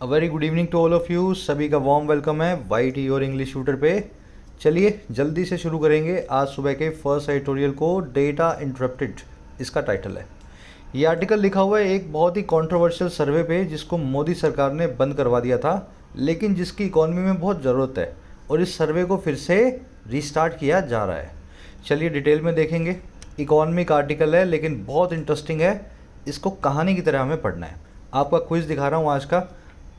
A very good evening to all of you. सभी का warm welcome है YT your English tutor पे। चलिए जल्दी से शुरू करेंगे आज सुबह के फर्स्ट एडिटोरियल को। डेटा इंटरप्टेड इसका टाइटल है। ये आर्टिकल लिखा हुआ है एक बहुत ही कंट्रोवर्शियल सर्वे पे जिसको मोदी सरकार ने बंद करवा दिया था, लेकिन जिसकी इकॉनमी में बहुत ज़रूरत है और इस सर्वे को फिर से रीस्टार्ट किया जा रहा है। चलिए डिटेल में देखेंगे। इकॉनमिक आर्टिकल है लेकिन बहुत इंटरेस्टिंग है, इसको कहानी की तरह हमें पढ़ना है। आपका क्विज़ दिखा रहा हूँ आज का।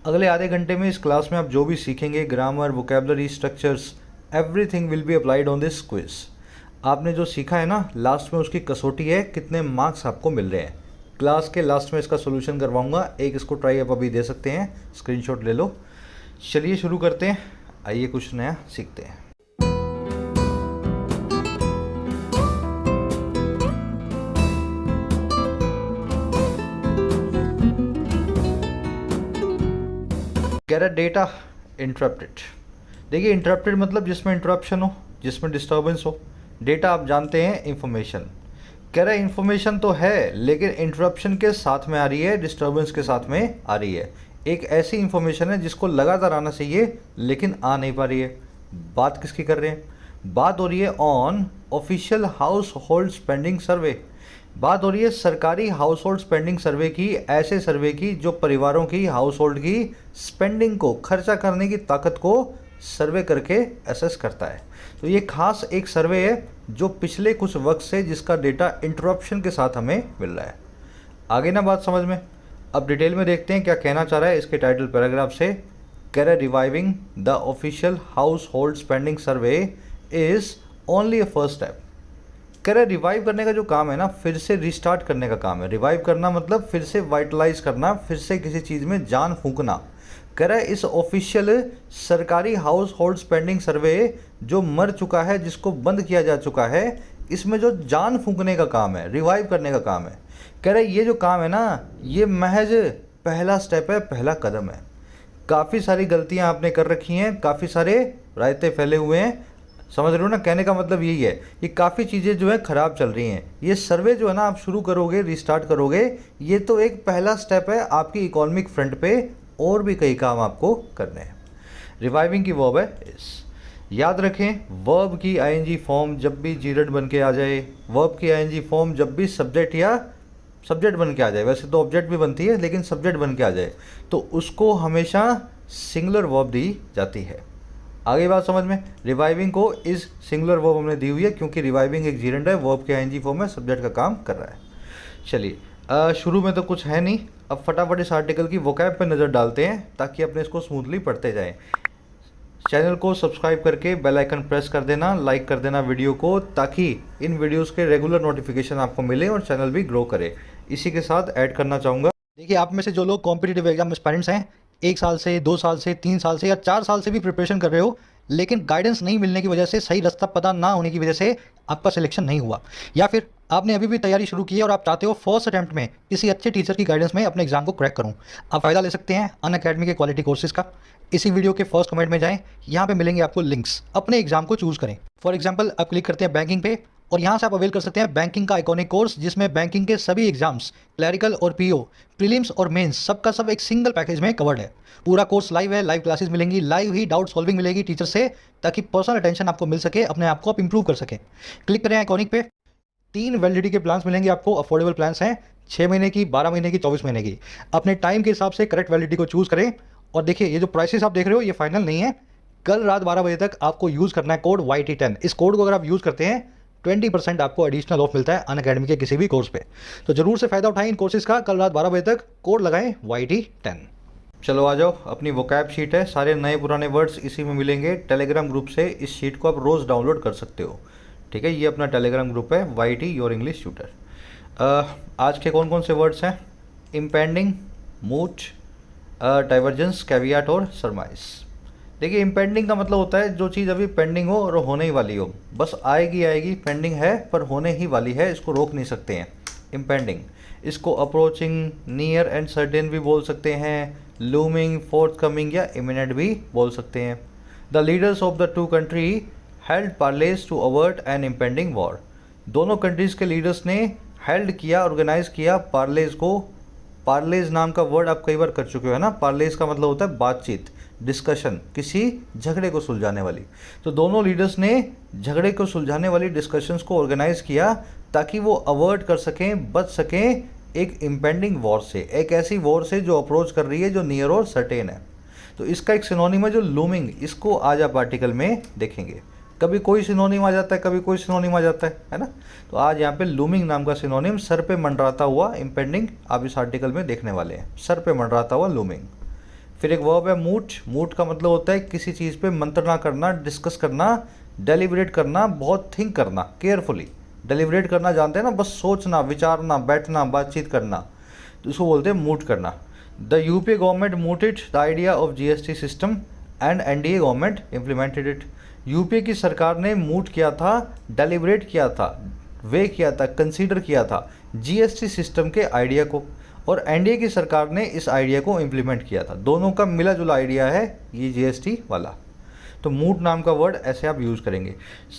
अगले आधे घंटे में इस क्लास में आप जो भी सीखेंगे, grammar, vocabulary, structures, everything will be applied on this quiz. आपने जो सीखा है ना, लास्ट में उसकी कसौटी है कितने मार्क्स आपको मिल रहे हैं। क्लास के लास्ट में इसका सोल्यूशन करवाऊंगा, एक इसको ट्राई आप अभी दे सकते हैं, स्क्रीनशॉट ले लो। चलिए शुरू करते हैं, आइए कुछ नया सीखते हैं। कह रहा डेटा इंटरप्टेड। देखिए इंटरप्टेड मतलब जिसमें इंटरप्शन हो, जिसमें डिस्टर्बेंस हो। डेटा आप जानते हैं इंफॉर्मेशन। कह रहा है इंफॉर्मेशन तो है लेकिन इंटरप्शन के साथ में आ रही है, डिस्टर्बेंस के साथ में आ रही है। एक ऐसी इंफॉर्मेशन है जिसको लगातार आना चाहिए लेकिन आ नहीं पा रही है। बात किसकी कर रहे हैं? बात हो रही है on official household spending survey. बात हो रही है सरकारी हाउस होल्ड स्पेंडिंग सर्वे की, ऐसे सर्वे की जो परिवारों की, हाउस होल्ड की स्पेंडिंग को, खर्चा करने की ताकत को सर्वे करके एसेस करता है। तो ये खास एक सर्वे है जो पिछले कुछ वक्त से, जिसका डेटा इंटरप्शन के साथ हमें मिल रहा है। आगे ना बात समझ में। अब डिटेल में देखते हैं क्या कहना चाह रहा है इसके टाइटल पैराग्राफ से। कह रहा है reviving the official household spending survey is only a first step. कह रहा है रिवाइव करने का जो काम है ना, फिर से रिस्टार्ट करने का काम है। रिवाइव करना मतलब फिर से वाइटलाइज करना, फिर से किसी चीज़ में जान फूंकना। कह रहा है इस ऑफिशियल सरकारी हाउस होल्ड स्पेंडिंग सर्वे जो मर चुका है, जिसको बंद किया जा चुका है, इसमें जो जान फूंकने का काम है, रिवाइव करने का काम है। कह रहा है ये जो काम है ना, ये महज पहला स्टेप है, पहला कदम है। काफ़ी सारी गलतियाँ आपने कर रखी हैं, काफ़ी सारे रायते फैले हुए हैं। समझ रहे हो ना? कहने का मतलब यही है, ये काफ़ी चीज़ें जो है ख़राब चल रही हैं। ये सर्वे जो है ना, आप शुरू करोगे, रिस्टार्ट करोगे, ये तो एक पहला स्टेप है आपकी इकोनॉमिक फ्रंट पे। और भी कई काम आपको करने हैं। रिवाइविंग की वर्ब है इस। याद रखें, वर्ब की आईएनजी फॉर्म जब भी जीरेड बन के आ जाए, वर्ब की आईएनजी फॉर्म जब भी सब्जेक्ट या सब्जेक्ट बन के आ जाए, वैसे तो ऑब्जेक्ट भी बनती है लेकिन सब्जेक्ट बन के आ जाए, तो उसको हमेशा सिंगुलर वर्ब दी जाती है। आगे बात समझ में। रिवाइविंग को इस सिंगुलर वर्ब हमने दी हुई है क्योंकि रिवाइविंग एक जीरेंड है, वर्ब के आईएनजी फॉर्म में सब्जेक्ट का काम कर रहा है। चलिए शुरू में तो कुछ है नहीं, अब फटाफट इस आर्टिकल की वोकैब पे नज़र डालते हैं ताकि अपने इसको स्मूथली पढ़ते जाएं। चैनल को सब्सक्राइब करके बेल आइकन प्रेस कर देना, लाइक कर देना वीडियो को, ताकि इन वीडियोस के रेगुलर नोटिफिकेशन आपको मिले और चैनल भी ग्रो करे। इसी के साथ ऐड करना चाहूँगा, देखिए आप में से जो लोग कॉम्पिटिटिव एग्जाम एस्पायरेंट्स हैं, 1 साल से, 2 साल से, 3 साल से या 4 साल से भी प्रिपरेशन कर रहे हो, लेकिन गाइडेंस नहीं मिलने की वजह से, सही रास्ता पता ना होने की वजह से आपका सिलेक्शन नहीं हुआ, या फिर आपने अभी भी तैयारी शुरू की है और आप चाहते हो फर्स्ट अटैम्प्ट में किसी अच्छे टीचर की गाइडेंस में अपने एग्जाम को क्रैक करूं, आप फ़ायदा ले सकते हैं अनअकैडमी के क्वालिटी कोर्सेज का। इसी वीडियो के फर्स्ट कमेंट में जाएं, यहाँ पे मिलेंगे आपको लिंक्स, अपने एग्जाम को चूज़ करें। फॉर एग्जाम्पल आप क्लिक करते हैं बैंकिंग पे और यहाँ से आप अवेल कर सकते हैं बैंकिंग का आइकॉनिक कोर्स, जिसमें बैंकिंग के सभी एग्जाम्स, क्लैरिकल और पीओ, प्रीलिम्स और मेंस, सबका सब एक सिंगल पैकेज में कवर्ड है। पूरा कोर्स लाइव है, लाइव क्लासेस मिलेंगी, लाइव ही डाउट सॉल्विंग मिलेगी टीचर से, ताकि पर्सनल अटेंशन आपको मिल सके, अपने आप को आप इंप्रूव कर सकें। क्लिक करें आइकॉनिक पे। 3 वैलिडिटी के प्लान्स मिलेंगे आपको, अफोर्डेबल प्लान्स हैं, 6 महीने की, 12 महीने की, 24 महीने की। अपने टाइम के हिसाब से करेक्ट वैलिडिटी को चूज़ करें। और देखिए ये जो प्राइसेस आप देख रहे हो ये फाइनल नहीं है, कल रात 12 बजे तक आपको यूज़ करना है कोड YT10। इस कोड को अगर आप यूज़ करते हैं 20% आपको एडिशनल ऑफ मिलता है अनअकैडमी के किसी भी कोर्स पे। तो जरूर से फ़ायदा उठाएं इन कोर्सेज का। कल रात 12 बजे तक कोड लगाएं YT10। चलो आ जाओ, अपनी वोकैब शीट है, सारे नए पुराने वर्ड्स इसी में मिलेंगे। टेलीग्राम ग्रुप से इस शीट को आप रोज़ डाउनलोड कर सकते हो, ठीक है? ये अपना टेलीग्राम ग्रुप है, YT योर इंग्लिश ट्यूटर। आज के कौन कौन से वर्ड्स हैं? इम्पेंडिंग, मूट, डाइवर्जेंस, कैवियाट और सरमाइस। देखिए इम्पेंडिंग का मतलब होता है जो चीज़ अभी पेंडिंग हो और होने ही वाली हो, बस आएगी आएगी, पेंडिंग है पर होने ही वाली है, इसको रोक नहीं सकते हैं, इम्पेंडिंग। इसको अप्रोचिंग, नियर एंड सर्टेन भी बोल सकते हैं, लूमिंग, फोर्थ कमिंग या इमिनेंट भी बोल सकते हैं। The leaders of the 2 country held parleys to avert an impending war. दोनों कंट्रीज़ के लीडर्स ने हेल्ड किया, ऑर्गेनाइज किया पार्लेज को, पार्लेज नाम का वर्ड आप कई बार कर चुके हो है ना। पार्लेज का मतलब होता है बातचीत, डिस्कशन, किसी झगड़े को सुलझाने वाली। तो दोनों लीडर्स ने झगड़े को सुलझाने वाली डिस्कशंस को ऑर्गेनाइज किया ताकि वो अवॉइड कर सकें, बच सकें एक इम्पेंडिंग वॉर से, एक ऐसी वॉर से जो अप्रोच कर रही है, जो नियर और सर्टेन है। तो इसका एक सिनोनिम है जो लूमिंग, इसको आज आप आर्टिकल में देखेंगे। कभी कोई सिनोनिम आ जाता है, कभी कोई सिनोनिम आ जाता है ना। तो आज यहाँ पे लूमिंग नाम का सिनोनिम, सर पे मंडराता हुआ, इम्पेंडिंग, आप इस आर्टिकल में देखने वाले हैं। सर पे मंडराता हुआ लूमिंग। फिर एक वर्ब है मूट। मूट का मतलब होता है किसी चीज़ पे मंत्रणा करना, डिस्कस करना, डेलिब्रेट करना, बहुत थिंक करना, केयरफुली। डेलिब्रेट करना जानते हैं ना, बस सोचना, विचारना, बैठना, बातचीत करना, तो इसको बोलते हैं मूट करना। The UP government mooted the idea of GST system and NDA government implemented it. UP की सरकार ने मूट किया था, डेलिब्रेट किया था, वे किया था, कंसीडर किया था जीएसटी सिस्टम के आइडिया को, और एनडीए की सरकार ने इस आइडिया को इम्प्लीमेंट किया था। दोनों का मिला जुला आइडिया है ये जीएसटी वाला। तो मूट नाम का वर्ड ऐसे आप यूज़ करेंगे।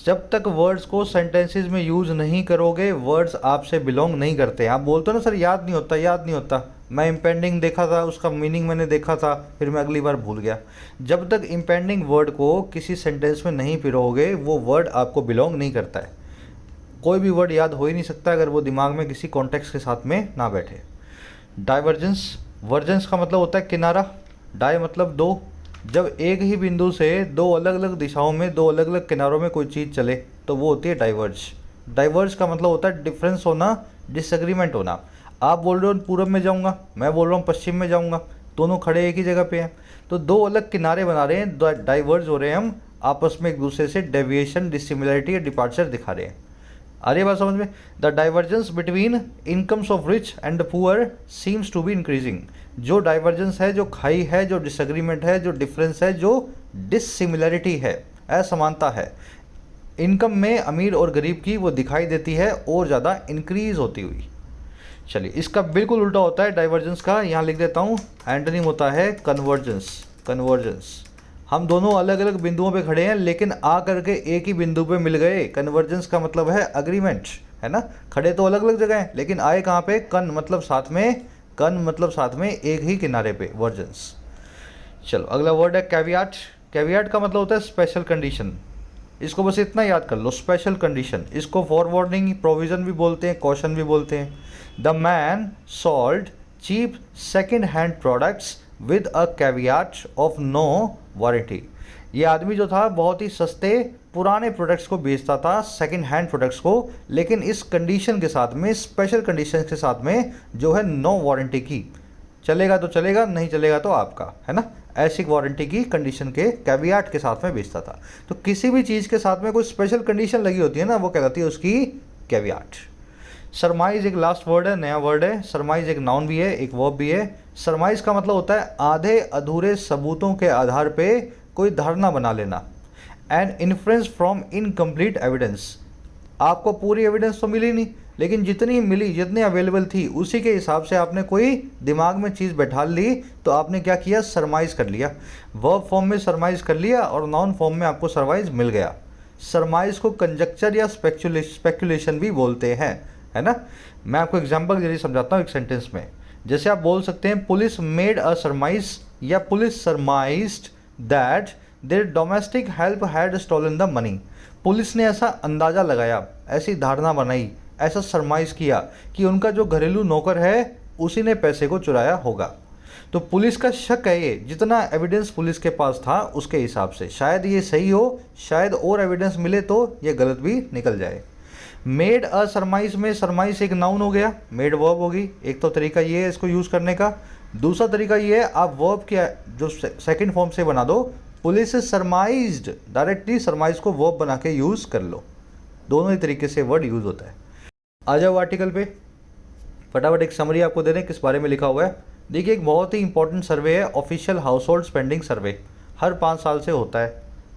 जब तक वर्ड्स को सेंटेंसेस में यूज़ नहीं करोगे, वर्ड्स आपसे बिलोंग नहीं करते। आप बोलते हो ना सर याद नहीं होता, याद नहीं होता, मैं इम्पेंडिंग देखा था, उसका मीनिंग मैंने देखा था, फिर मैं अगली बार भूल गया। जब तक इम्पेंडिंग वर्ड को किसी सेंटेंस में नहीं पिरोगे, वो वर्ड आपको बिलोंग नहीं करता है। कोई भी वर्ड याद हो ही नहीं सकता अगर वो दिमाग में किसी कॉन्टेक्स्ट के साथ में ना बैठे। डाइवर्जेंस, वर्जेंस का मतलब होता है किनारा, डाई मतलब दो। जब एक ही बिंदु से दो अलग अलग दिशाओं में, दो अलग अलग किनारों में कोई चीज़ चले तो वो होती है डाइवर्ज। डाइवर्ज का मतलब होता है डिफरेंस होना, डिसएग्रीमेंट होना। आप बोल रहे हो पूरब में जाऊंगा, मैं बोल रहा हूँ पश्चिम में जाऊंगा, दोनों खड़े एक ही जगह पे हैं, तो दो अलग किनारे बना रहे हैं, डाइवर्ज हो रहे हैं हम आपस में, एक दूसरे से डेविएशन, डिसिमिलरिटी या डिपार्चर दिखा रहे हैं। आ रही बात समझ में। The divergence between incomes of rich and the poor seems to be increasing. जो डाइवर्जेंस है, जो खाई है, जो डिसएग्रीमेंट है, जो डिफरेंस है, जो डिसिमिलरिटी है, असमानता है इनकम में अमीर और गरीब की, वो दिखाई देती है और ज़्यादा इंक्रीज होती हुई। चलिए, इसका बिल्कुल उल्टा होता है डाइवर्जेंस का, यहाँ लिख देता हूँ। एंटोनिम होता है कन्वर्जेंस। कन्वर्जेंस, हम दोनों अलग अलग बिंदुओं पे खड़े हैं लेकिन आ करके एक ही बिंदु पे मिल गए। कन्वर्जेंस का मतलब है अग्रीमेंट, है ना। खड़े तो अलग अलग जगह हैं लेकिन आए कहाँ पे, कन मतलब साथ में, कन मतलब साथ में, एक ही किनारे पे, वर्जेंस। चलो अगला वर्ड है कैवियाट। कैवियाट का मतलब होता है स्पेशल कंडीशन। इसको बस इतना याद कर लो, स्पेशल कंडीशन। इसको फॉरवर्डिंग प्रोविजन भी बोलते हैं, कॉशन भी बोलते हैं। The man sold cheap second hand products with a caveat of no warranty. ये आदमी जो था बहुत ही सस्ते पुराने प्रोडक्ट्स को बेचता था, सेकंड हैंड प्रोडक्ट्स को, लेकिन इस कंडीशन के साथ में, स्पेशल कंडीशन के साथ में, जो है नो वारंटी की। चलेगा तो चलेगा, नहीं चलेगा तो आपका, है ना। ऐसी वारंटी की कंडीशन के कैवियाट के साथ में बेचता था। तो किसी भी चीज़ के साथ में कोई स्पेशल कंडीशन लगी होती है ना, वो क्या कहती है, उसकी कैवियाट। सरमाइज एक लास्ट वर्ड है, नया वर्ड है। सरमाइज एक नाउन भी है, एक वर्ब भी है। सरमाइज का मतलब होता है आधे अधूरे सबूतों के आधार पे कोई धारणा बना लेना। And inference from incomplete evidence. आपको पूरी एविडेंस तो मिली नहीं, लेकिन जितनी मिली, जितनी अवेलेबल थी, उसी के हिसाब से आपने कोई दिमाग में चीज़ बैठा ली, तो आपने क्या किया, सरमाइज कर लिया। वर्ब फॉर्म में सरमाइज कर लिया और नाउन फॉर्म में आपको सरमाइज मिल गया। सरमाइज को कंजक्चर या स्पेकुलेशन भी बोलते हैं, है ना। मैं आपको एग्जाम्पल जरिए समझाता हूँ एक सेंटेंस में। जैसे आप बोल सकते हैं पुलिस मेड अ सरमाइज, या police surmised that their domestic help had stolen the money. Police ने ऐसा अंदाज़ा लगाया, ऐसी धारणा बनाई, ऐसा सरमाइज किया कि उनका जो घरेलू नौकर है उसी ने पैसे को चुराया होगा। तो पुलिस का शक है ये, जितना एविडेंस पुलिस के पास था उसके हिसाब से। शायद ये सही हो, शायद और एविडेंस मिले तो ये गलत भी निकल जाए। मेड अ सरमाइज में सरमाइज एक नाउन हो गया, मेड वर्ब होगी। एक तो तरीका ये है इसको यूज़ करने का। दूसरा तरीका ये है, आप वर्ब के जो सेकंड फॉर्म से बना दो, पुलिस सरमाइज्ड, डायरेक्टली सरमाइज को वर्ब बना के यूज़ कर लो। दोनों ही तरीके से वर्ड यूज़ होता है। आ जाओ आर्टिकल पे, फटाफट एक समरी आपको दे दें किस बारे में लिखा हुआ है। देखिए, एक बहुत ही इंपॉर्टेंट सर्वे है, ऑफिशियल हाउस होल्ड स्पेंडिंग सर्वे। हर 5 साल से होता है।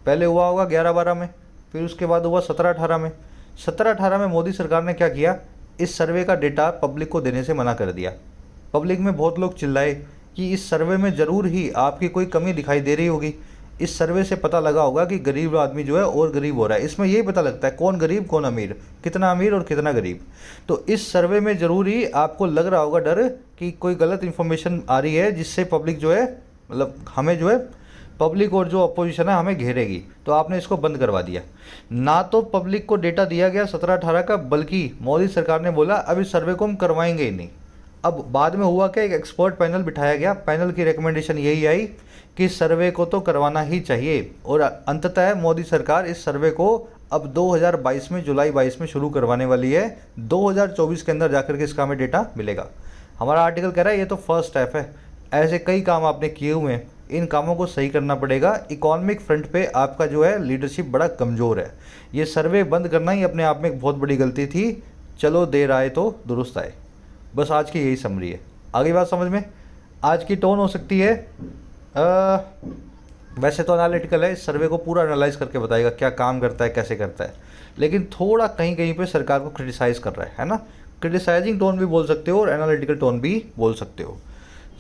पहले हुआ होगा 11-12 में, फिर उसके बाद हुआ 17-18 में। 17-18 में मोदी सरकार ने क्या किया, इस सर्वे का डेटा पब्लिक को देने से मना कर दिया। पब्लिक में बहुत लोग चिल्लाए कि इस सर्वे में ज़रूर ही आपकी कोई कमी दिखाई दे रही होगी, इस सर्वे से पता लगा होगा कि गरीब आदमी जो है और गरीब हो रहा है। इसमें यही पता लगता है कौन गरीब कौन अमीर, कितना अमीर और कितना गरीब। तो इस सर्वे में ज़रूरी आपको लग रहा होगा डर कि कोई गलत इन्फॉर्मेशन आ रही है जिससे पब्लिक जो है, मतलब हमें जो है पब्लिक और जो अपोजिशन है हमें घेरेगी, तो आपने इसको बंद करवा दिया। ना तो पब्लिक को डेटा दिया गया 17-18 का, बल्कि मोदी सरकार ने बोला अब इस सर्वे को हम करवाएंगे ही नहीं। अब बाद में हुआ क्या, एक एक्सपर्ट पैनल बिठाया गया, पैनल की रिकमेंडेशन यही आई कि सर्वे को तो करवाना ही चाहिए, और अंततः मोदी सरकार इस सर्वे को अब 2022 में, जुलाई 22 में शुरू करवाने वाली है। 2024 के अंदर जाकर के इसका हमें डेटा मिलेगा। हमारा आर्टिकल कह रहा है ये तो फर्स्ट स्टेप है, ऐसे कई काम आपने किए हुए हैं, इन कामों को सही करना पड़ेगा। इकोनॉमिक फ्रंट पे आपका जो है लीडरशिप बड़ा कमज़ोर है। ये सर्वे बंद करना ही अपने आप में एक बहुत बड़ी गलती थी। चलो देर आए तो दुरुस्त आए, बस आज की यही समरी है। आगे बात समझ में। आज की टोन हो सकती है वैसे तो एनालिटिकल है, इस सर्वे को पूरा एनालाइज करके बताएगा क्या काम करता है कैसे करता है, लेकिन थोड़ा कहीं कहीं पे सरकार को क्रिटिसाइज़ कर रहा है ना। क्रिटिसाइजिंग टोन भी बोल सकते हो और एनालिटिकल टोन भी बोल सकते हो।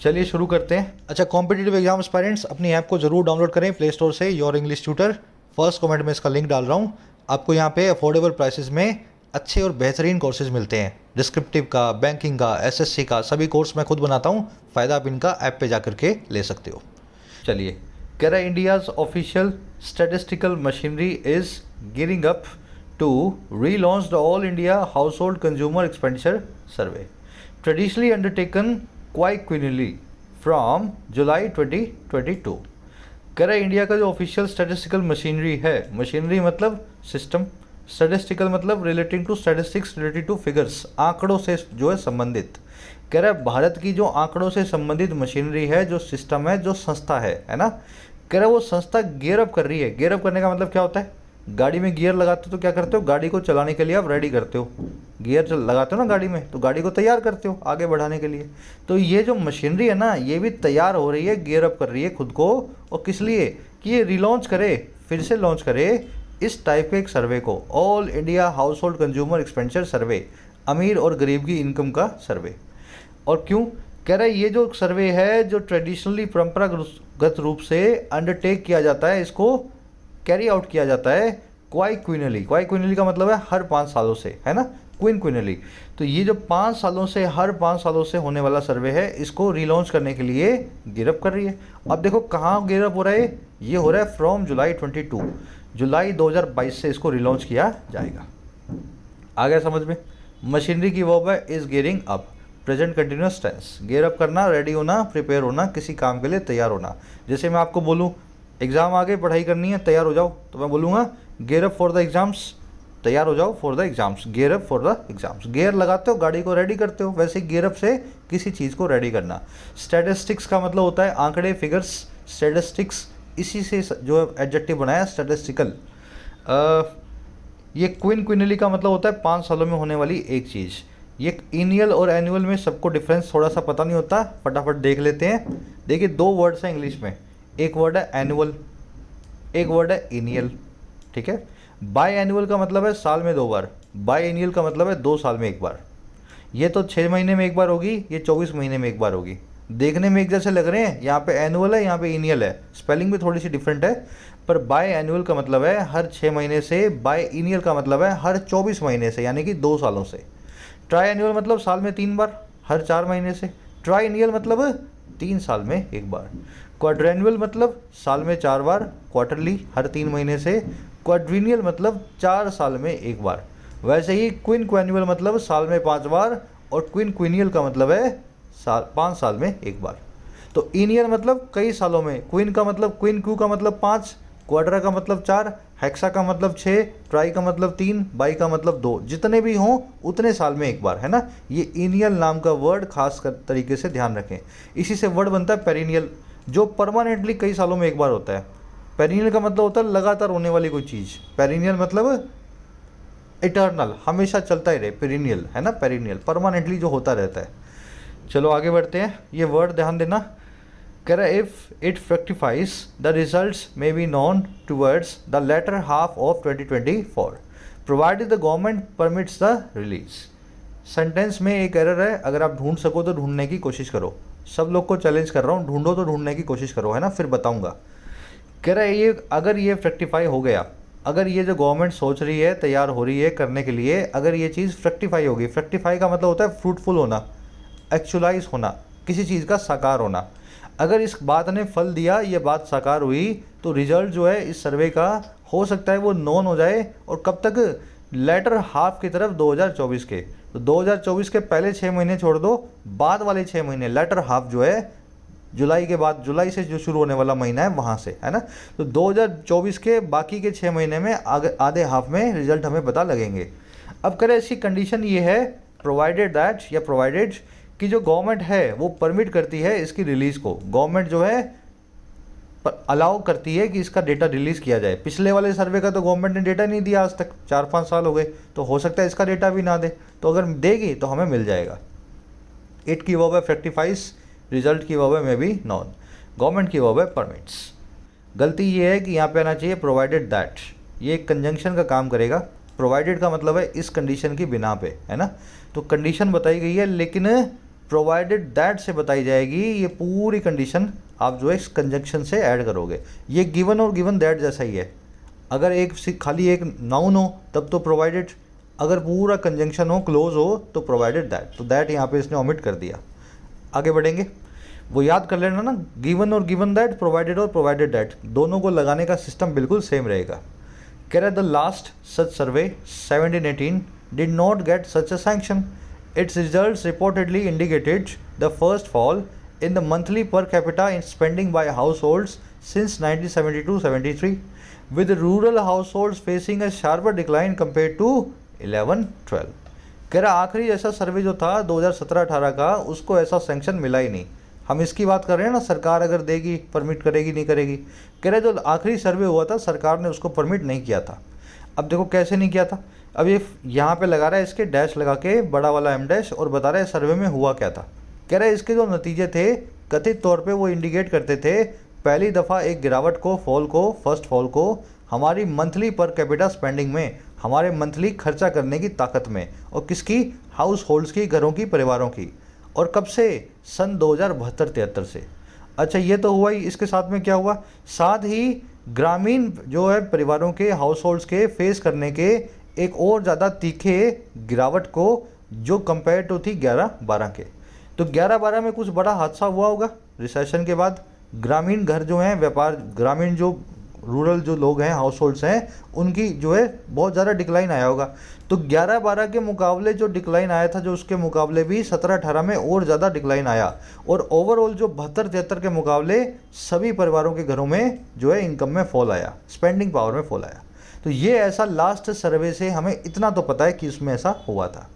चलिए शुरू करते हैं। अच्छा, कॉम्पिटिटिव एग्जाम एस्पायरेंट्स अपनी ऐप को जरूर डाउनलोड करें प्ले स्टोर से, your English tutor. First comment में इसका लिंक डाल रहा हूँ। आपको यहाँ पे अफोर्डेबल प्राइसेस में अच्छे और बेहतरीन कोर्सेज मिलते हैं। डिस्क्रिप्टिव का, बैंकिंग का, एसएससी का, सभी कोर्स मैं खुद बनाता हूँ। फ़ायदा आप इनका ऐप पे जा करके ले सकते हो। चलिए, कह रहा है India's official statistical machinery is gearing up to relaunch the all India household consumer expenditure survey traditionally undertaken quinquennially from July 2022। कह रहा है इंडिया का जो ऑफिशियल स्टैटिस्टिकल मशीनरी है, मशीनरी मतलब सिस्टम, स्टैटिस्टिकल मतलब relating to statistics, related to figures, आंकड़ों से जो है संबंधित। कह रहा है भारत की जो आंकड़ों से संबंधित मशीनरी है, जो सिस्टम है, जो संस्था है ना, कह रहा है वो संस्था गियर अप कर रही है। गियर अप करने का मतलब क्या होता है, गाड़ी में गियर लगाते हो तो क्या करते हो, गाड़ी को चलाने के लिए आप रेडी करते हो। गियर लगाते हो ना गाड़ी में, तो गाड़ी को तैयार करते हो आगे बढ़ाने के लिए। तो ये जो मशीनरी है ना, ये भी तैयार हो रही है, गियर अप कर रही है खुद को। और किस लिए कि ये रिलॉन्च करे, फिर से लॉन्च करे इस टाइप के एक सर्वे को, all India household consumer expenditure सर्वे, अमीर और गरीब की इनकम का सर्वे। और क्यों, कह रहा है ये जो सर्वे है, जो ट्रेडिशनली परंपरागत रूप से अंडरटेक किया जाता है, इसको कैरी आउट किया जाता है क्वाइक्विनली। क्वाइक्विनली का मतलब है हर 5 सालों से, है ना, क्विनली। तो ये जो 5 सालों से, हर 5 सालों से होने वाला सर्वे है, इसको रिलॉन्च करने के लिए गिरअप कर रही है। अब देखो कहाँ गिरअप हो रहा है, ये हो रहा है फ्रॉम जुलाई 22, जुलाई 2022 से इसको रिलॉन्च किया जाएगा। आ गया समझ में। मशीनरी की वर्ब है is gearing up, present continuous tense, gear up करना, रेडी होना, प्रिपेयर होना, किसी काम के लिए तैयार होना। जैसे मैं आपको बोलूँ एग्ज़ाम आगे पढ़ाई करनी है, तैयार हो जाओ, तो मैं बोलूँगा gear up for the exams, तैयार हो जाओ for the exams, gear up for the exams. Gear लगाते हो, गाड़ी को रेडी करते हो, वैसे गियर अप से किसी चीज़ को रेडी करना। स्टैटिस्टिक्स का मतलब होता है आंकड़े, फिगर्स, स्टैटिस्टिक्स, इसी से जो एडजेक्टिव बनाया स्टैटिस्टिकल। ये क्विनली का मतलब होता है 5 सालों में होने वाली एक चीज़। ये इनियल और एनुअल में सबको डिफरेंस थोड़ा सा पता नहीं होता, फटाफट देख लेते हैं। देखिए 2 वर्ड्स हैं इंग्लिश में, एक वर्ड है एनुअल, एक वर्ड है इनियल, ठीक है। बाई एनुअल का मतलब है साल में 2 बार, बाई एनुअल का मतलब है 2 साल में 1 बार। ये तो 6 महीने में 1 बार होगी, ये 24 महीने में 1 बार होगी। देखने में एक जैसे लग रहे हैं, यहाँ पे एनुअल है, यहाँ पे इनियल है, स्पेलिंग भी थोड़ी सी डिफरेंट है, पर बाई एनुअल का मतलब है हर 6 महीने से, बाई इनियल का मतलब है हर 24 महीने से, यानी कि 2 सालों से। ट्राई एनुअल मतलब साल में 3 बार, हर 4 महीने से। ट्राई एनुअल मतलब 3 साल में 1 बार। क्वाड्रेनुअल मतलब साल में 4 बार, क्वार्टरली हर 3 महीने से। क्वाड्रीनियल मतलब 4 साल में 1 बार। वैसे ही क्विनक्वेन्युअल मतलब साल में 5 बार, और क्विनक्विनियल का मतलब है 5 साल में 1 बार। तो इनियल मतलब कई सालों में, क्विन का मतलब, क्विन क्यू का मतलब 5, क्वाड्रा का मतलब 4, हेक्सा का मतलब 6, ट्राई का मतलब 3, बाई का मतलब 2, जितने भी हों उतने साल में 1 बार, है ना। ये इनियल नाम का वर्ड खास तरीके से ध्यान रखें। इसी से वर्ड बनता है पेरिनियल, जो परमानेंटली कई सालों में 1 बार होता है। पेरिनियल का मतलब होता है लगातार होने वाली कोई चीज़। पेरिनियल मतलब इटर्नल, हमेशा चलता ही रहे, पेरिनियल, है ना, पेरिनियल परमानेंटली जो होता रहता है। चलो आगे बढ़ते हैं, ये वर्ड ध्यान देना। कह रहा है if it fructifies the results may be known towards the latter half of 2024 provided the government permits the release. Sentence में एक एरर है, अगर आप ढूंढ सको तो ढूंढने की कोशिश करो। सब लोग को चैलेंज कर रहा हूँ, ढूंढो तो ढूंढने की कोशिश करो, है ना, फिर बताऊंगा। कह रहा है ये अगर ये फ्रेक्टिफाई हो गया, अगर ये जो गवर्नमेंट सोच रही है, तैयार हो रही है करने के लिए, अगर ये चीज़ फ्रेक्टिफाई होगी, फ्रेक्टिफाई का मतलब होता है फ्रूटफुल होना, एक्चुअलाइज होना, किसी चीज़ का साकार होना। अगर इस बात ने फल दिया, ये बात साकार हुई, तो रिजल्ट जो है इस सर्वे का हो सकता है वो नॉन हो जाए, और कब तक, लेटर हाफ की तरफ 2024 के। तो 2024 के पहले 6 महीने छोड़ दो, बाद वाले 6 महीने लेटर हाफ जो है जुलाई के बाद, जुलाई से जो शुरू होने वाला महीना है वहाँ से, है ना। तो 2024 के बाकी के 6 महीने में आधे हाफ में रिजल्ट हमें पता लगेंगे। अब करें इसकी कंडीशन ये है, प्रोवाइडेड दैट, या प्रोवाइडेड कि जो गवर्नमेंट है वो परमिट करती है इसकी रिलीज़ को, गवर्नमेंट जो है अलाउ करती है कि इसका डेटा रिलीज़ किया जाए। पिछले वाले सर्वे का तो गवर्नमेंट ने डेटा नहीं दिया आज तक, 4-5 साल हो गए, तो हो सकता है इसका डेटा भी ना दे, तो अगर देगी तो हमें मिल जाएगा। इट की वर्ब है फ्रेक्टिफाइज, रिजल्ट की वर्ब है मे बी नॉन, गवर्नमेंट की वर्ब है परमिट्स। गलती ये है कि यहाँ पे आना चाहिए प्रोवाइडेड दैट, ये एक कंजंक्शन का काम करेगा। प्रोवाइडेड का मतलब है इस कंडीशन की बिना पे, है ना। तो कंडीशन बताई गई है, लेकिन प्रोवाइडेड दैट से बताई जाएगी। ये पूरी कंडीशन आप जो है इस कंजंक्शन से ऐड करोगे। ये गिवन और गिवन दैट जैसा ही है। अगर एक खाली एक नाउन हो तब तो प्रोवाइडेड, अगर पूरा कंजंक्शन हो, क्लोज हो, तो प्रोवाइडेड दैट। तो दैट यहाँ पे इसने ओमिट कर दिया। आगे बढ़ेंगे, वो याद कर लेना ना, गिवन और गिवन दैट, प्रोवाइडेड और प्रोवाइडेड दैट, दोनों को लगाने का सिस्टम बिल्कुल सेम रहेगा। कह रहा है the last such survey 1718 did not get such a sanction. It's results reportedly indicated the first fall in the monthly per capita in spending by households since 1972-73, with rural households facing a sharper decline compared to 11-12। कह रहा आखिरी ऐसा सर्वे जो था 2017-18 का, उसको ऐसा sanction मिला ही नहीं। हम इसकी बात कर रहे हैं ना, सरकार अगर देगी, परमिट करेगी नहीं करेगी। कह रहे जो आखिरी सर्वे हुआ था सरकार ने उसको परमिट नहीं किया था। अब देखो कैसे नहीं किया था। अब ये यहाँ पे लगा रहा है इसके डैश लगा के, बड़ा वाला एम डैश, और बता रहा है सर्वे में हुआ क्या था। कह रहे इसके जो नतीजे थे कथित तौर पे वो इंडिकेट करते थे पहली दफ़ा एक गिरावट को, फॉल को, फर्स्ट फॉल को हमारी मंथली पर कैपिटा स्पेंडिंग में, हमारे मंथली खर्चा करने की ताकत में, और किसकी, हाउस होल्ड्स की, घरों की, परिवारों की। और कब से, सन 2072-73 से। अच्छा ये तो हुआ ही, इसके साथ में क्या हुआ, साथ ही ग्रामीण जो है परिवारों के, हाउस होल्ड्स के फेस करने के एक और ज़्यादा तीखे गिरावट को, जो कंपेयर टू थी 11-12 के। तो 11-12 में कुछ बड़ा हादसा हुआ होगा रिसेशन के बाद। ग्रामीण घर जो हैं, व्यापार, ग्रामीण जो रूरल जो लोग हैं, हाउस होल्ड्स हैं, उनकी जो है बहुत ज़्यादा डिक्लाइन आया होगा। तो 11-12 के मुकाबले जो डिक्लाइन आया था, जो उसके मुकाबले भी 17-18 में और ज़्यादा डिक्लाइन आया। और ओवरऑल जो 72-73 के मुकाबले सभी परिवारों के घरों में जो है इनकम में फॉल आया, स्पेंडिंग पावर में फॉल आया। तो ये ऐसा लास्ट सर्वे से हमें इतना तो पता है कि उसमें ऐसा हुआ था।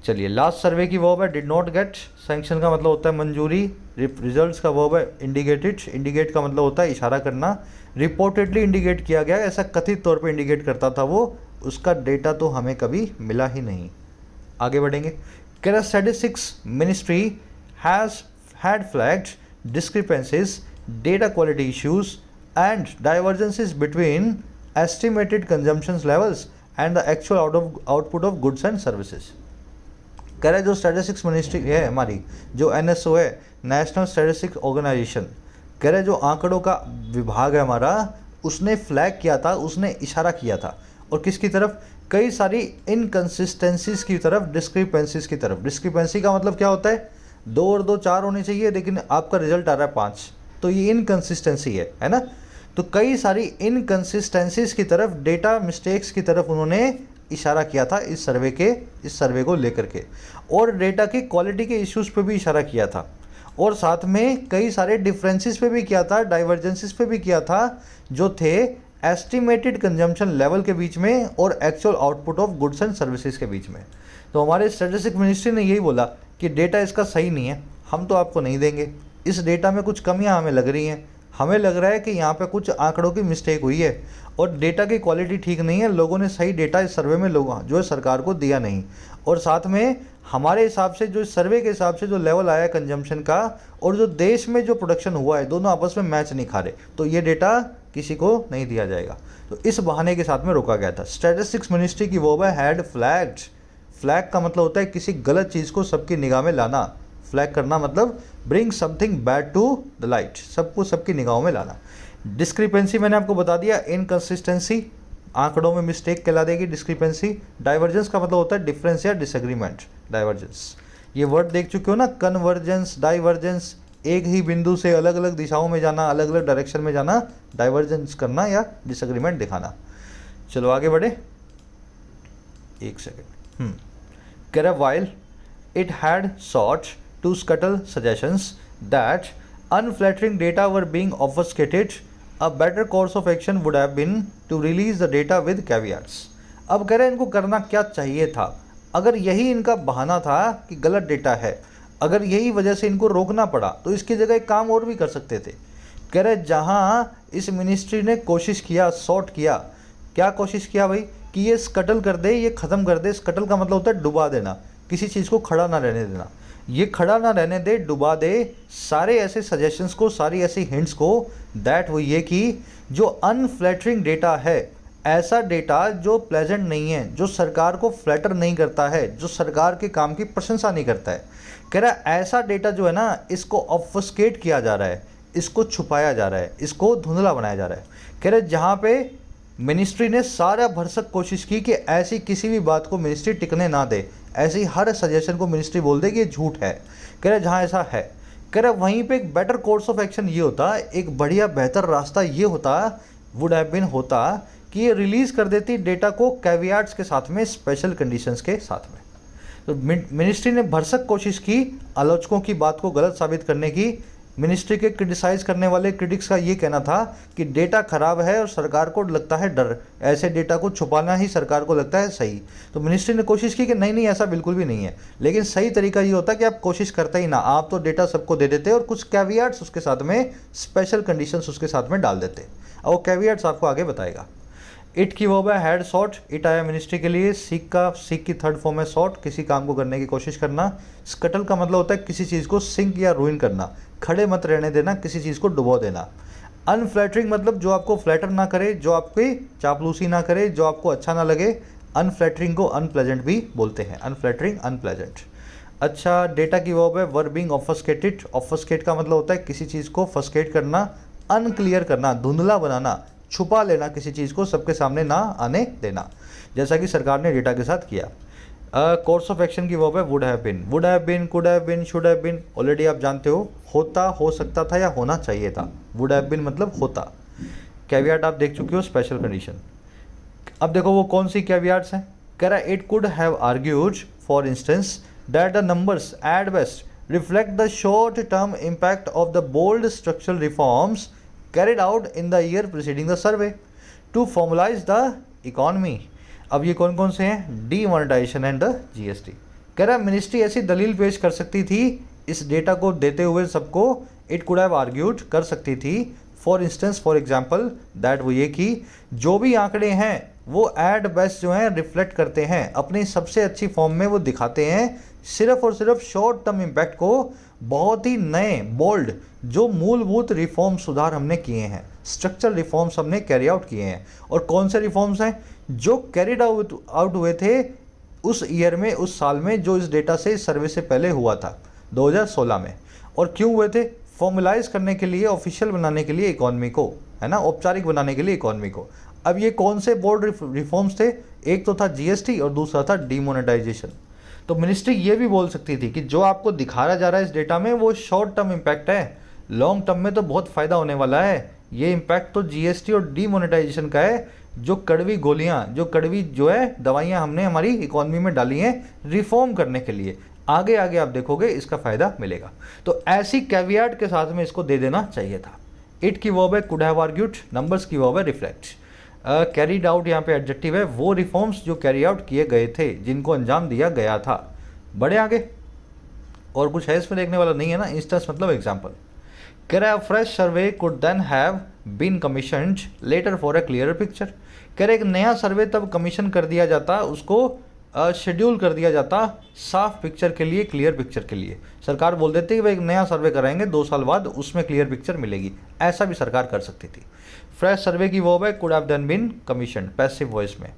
चलिए लास्ट सर्वे की वर्ब है डिड नॉट गेट, सैंक्शन का मतलब होता है मंजूरी, रिजल्ट्स का वर्ब है इंडिकेटेड, इंडिकेट का मतलब होता है इशारा करना, रिपोर्टेडली इंडिकेट किया गया, ऐसा कथित तौर पे इंडिकेट करता था वो, उसका डेटा तो हमें कभी मिला ही नहीं। आगे बढ़ेंगे, कह रहा statistics ministry has had flagged discrepancies, data quality issues and divergences between estimated consumption levels and the actual output of goods and services. कह रहा है जो स्टैटिस्टिक्स मिनिस्ट्री है हमारी, जो NSO है, नेशनल स्टैटिस्टिक्स ऑर्गेनाइजेशन, कह रहे जो आंकड़ों का विभाग है हमारा, उसने फ्लैग किया था, उसने इशारा किया था, और किसकी तरफ, कई सारी इनकन्सिस्टेंसीज की तरफ, डिस्क्रिपेंसीज की तरफ। डिस्क्रिपेंसी का मतलब क्या होता है, 2 और 2 4 होने चाहिए, लेकिन आपका रिजल्ट आ रहा है 5, तो ये इनकन्सिस्टेंसी है ना। तो कई सारी इनकन्सिस्टेंसीज की तरफ, डेटा मिस्टेक्स की तरफ उन्होंने इशारा किया था इस सर्वे को लेकर के, और डेटा की क्वालिटी के इश्यूज पे भी इशारा किया था, और साथ में कई सारे डिफरेंसेस पे भी किया था, डाइवर्जेंसेस पे भी किया था, जो थे एस्टिमेटेड कंजम्पशन लेवल के बीच में और actual output of goods and services के बीच में। तो हमारे स्टैटिस्टिक्स मिनिस्ट्री ने यही बोला कि डेटा इसका सही नहीं है, हम तो आपको नहीं देंगे, इस डेटा में कुछ कमियाँ हमें लग रही हैं, हमें लग रहा है कि यहाँ पे कुछ आंकड़ों की मिस्टेक हुई है, और डेटा की क्वालिटी ठीक नहीं है, लोगों ने सही डेटा इस सर्वे में जो है सरकार को दिया नहीं, और साथ में हमारे हिसाब से जो इस सर्वे के हिसाब से जो लेवल आया कंजम्पशन का, और जो देश में जो प्रोडक्शन हुआ है, दोनों आपस में मैच नहीं खा रहे, तो ये डेटा किसी को नहीं दिया जाएगा। तो इस बहाने के साथ में रोका गया था। स्टैटिस्टिक्स मिनिस्ट्री की वर्ब है हैड फ्लैग्ड। फ्लैग का मतलब होता है किसी गलत चीज़ को सबकी निगाह में लाना, फ्लैग करना मतलब bring something bad to the light, सबको सबकी निगाहों में लाना। डिस्क्रिपेंसी मैंने आपको बता दिया, इनकंसिस्टेंसी आंकड़ों में मिस्टेक कहला देगी डिस्क्रिपेंसी। डाइवर्जेंस का मतलब होता है डिफरेंस या डिसएग्रीमेंट। डाइवर्जेंस ये वर्ड देख चुके हो ना, कन्वर्जेंस, डाइवर्जेंस, एक ही बिंदु से अलग अलग दिशाओं में जाना, अलग अलग डायरेक्शन में जाना, डाइवर्जेंस करना या डिसएग्रीमेंट दिखाना। चलो आगे बढ़े, एक सेकेंड। कह रहा while it had sought to scuttle suggestions that unflattering data were being obfuscated, a better course of action would have been to release the data with caveats। अब कह रहे हैं इनको करना क्या चाहिए था, अगर यही इनका बहाना था कि गलत डेटा है, अगर यही वजह से इनको रोकना पड़ा तो इसकी जगह एक काम और भी कर सकते थे। कह रहे जहां इस मिनिस्ट्री ने कोशिश किया, सॉर्ट किया, क्या कोशिश किया भाई कि ये स्कटल कर दे, ये ख़त्म कर दे। स्कटल का मतलब होता है डुबा देना, किसी चीज़ को खड़ा ना रहने देना। ये खड़ा ना रहने दे, डुबा दे सारे ऐसे सजेशंस को, सारी ऐसी हिंट्स को, दैट वो ये कि जो अनफ्लैटरिंग डेटा है, ऐसा डेटा जो प्लेजेंट नहीं है, जो सरकार को फ्लैटर नहीं करता है, जो सरकार के काम की प्रशंसा नहीं करता है, कह रहा है ऐसा डेटा जो है ना, इसको ऑब्फस्केट किया जा रहा है, इसको छुपाया जा रहा है, इसको धुंधला बनाया जा रहा है। कह रहे जहाँ पे मिनिस्ट्री ने सारा भरसक कोशिश की कि ऐसी किसी भी बात को मिनिस्ट्री टिकने ना दे, ऐसी हर सजेशन को मिनिस्ट्री बोल दे कि ये झूठ है। कह रहे जहाँ ऐसा है, कह रहे वहीं पे एक बेटर कोर्स ऑफ एक्शन ये होता, एक बढ़िया बेहतर रास्ता ये होता, वुड हैव बीन होता कि ये रिलीज़ कर देती डेटा को कैवियाट्स के साथ में, स्पेशल कंडीशंस के साथ में। तो मिनिस्ट्री ने भरसक कोशिश की आलोचकों की बात को गलत साबित करने की। मिनिस्ट्री के क्रिटिसाइज़ करने वाले क्रिटिक्स का ये कहना था कि डेटा ख़राब है और सरकार को लगता है डर, ऐसे डेटा को छुपाना ही सरकार को लगता है सही। तो मिनिस्ट्री ने कोशिश की कि नहीं ऐसा बिल्कुल भी नहीं है, लेकिन सही तरीका ये होता है कि आप कोशिश करते ही ना, आप तो डेटा सबको दे देते और कुछ कैवियाट्स उसके साथ में, स्पेशल कंडीशंस उसके साथ में डाल देते। और वो कैवियाट्स आपको आगे बताएगा। इट की वर्ब है हैड सॉट, इट आया मिनिस्ट्री के लिए। सीक की थर्ड फॉर्म है सॉट, किसी काम को करने की कोशिश करना। स्कटल का मतलब होता है किसी चीज़ को सिंक या रूइन करना, खड़े मत रहने देना, किसी चीज़ को डुबो देना। अनफ्लैटरिंग मतलब जो आपको फ्लैटर ना करे, जो आपकी चापलूसी ना करे, जो आपको अच्छा ना लगे। अनफ्लैटरिंग को अनप्लेजेंट भी बोलते हैं, अनफ्लैटरिंग, अनप्लेजेंट। अच्छा, डेटा की वर्ब है वर बीइंग ऑब्फस्केटेड। ऑब्फस्केट का मतलब होता है किसी चीज़ को फस्केट करना, अनक्लियर करना, धुंधला बनाना, छुपा लेना, किसी चीज़ को सबके सामने ना आने देना, जैसा कि सरकार ने डेटा के साथ किया। कोर्स ऑफ एक्शन की वर्ब है would have been. Would have been, could have been, should have been, already आप जानते हो, होता, हो सकता था या होना चाहिए था। वुड हैव बीन मतलब होता। कैवियाट आप देख चुके हो, स्पेशल कंडीशन। अब देखो वो कौन सी कैवियाट्स हैं। कह रहा है it could have argued for instance that the numbers at best reflect the short term impact of the bold structural reforms carried out in the year preceding the survey to formalize the economy। अब ये कौन कौन से हैं, demonetisation and the GST. कह रहा है ministry ऐसी दलील पेश कर सकती थी इस डेटा को देते हुए सबको, इट कुड हैव आर्ग्यूड कर सकती थी, for instance, for example, that वो ये कि जो भी आंकड़े हैं वो एट बेस्ट जो हैं रिफ्लेक्ट करते हैं, अपनी सबसे अच्छी फॉर्म में वो दिखाते हैं सिर्फ और सिर्फ शॉर्ट टर्म इम्पैक्ट को, बहुत ही नए बोल्ड जो मूलभूत रिफॉर्म सुधार हमने किए हैं, स्ट्रक्चरल रिफॉर्म्स हमने कैरी आउट किए हैं। और कौन से रिफॉर्म्स हैं जो कैरिड आउट हुए थे उस ईयर में, उस साल में, जो इस डेटा से, इस सर्वे से पहले हुआ था 2016 में। और क्यों हुए थे, फॉर्मलाइज करने के लिए, ऑफिशियल बनाने के लिए इकॉनमी को, है ना, औपचारिक बनाने के लिए इकॉनमी को। अब ये कौन से बोर्ड रिफॉर्म्स थे, एक तो था जीएसटी और दूसरा था डीमोनेटाइजेशन। तो मिनिस्ट्री ये भी बोल सकती थी कि जो आपको दिखाया जा रहा है इस डेटा में वो शॉर्ट टर्म इम्पैक्ट है, लॉन्ग टर्म में तो बहुत फ़ायदा होने वाला है। ये इम्पैक्ट तो जीएसटी और डीमोनेटाइजेशन का है, जो कड़वी गोलियां, जो कड़वी जो है दवाइयां हमने हमारी इकॉनमी में डाली हैं रिफॉर्म करने के लिए, आगे आगे आप देखोगे इसका फ़ायदा मिलेगा। तो ऐसी कैवियाट के साथ में इसको दे देना चाहिए था। इट की वर्ब है कुड हैव आर्ग्यूड, नंबर्स की वर्ब है रिफ्लेक्ट। कैरीड आउट यहाँ पे एडजेक्टिव है, वो रिफॉर्म्स जो कैरी आउट किए गए थे, जिनको अंजाम दिया गया था। बड़े आगे और कुछ है इसमें देखने वाला नहीं है ना, इंस्टेंस मतलब एग्जाम्पल। कह रहा है fresh survey could then have been commissioned later for a clear picture. कह रहे एक नया सर्वे तब कमीशन कर दिया जाता, उसको शेड्यूल कर दिया जाता साफ पिक्चर के लिए, क्लियर पिक्चर के लिए। सरकार बोल देती कि भाई एक नया सर्वे कराएंगे 2 साल बाद, उसमें क्लियर पिक्चर मिलेगी, ऐसा भी सरकार कर सकती थी। फ्रेश सर्वे की वर्ब है could have then been commission, passive voice में।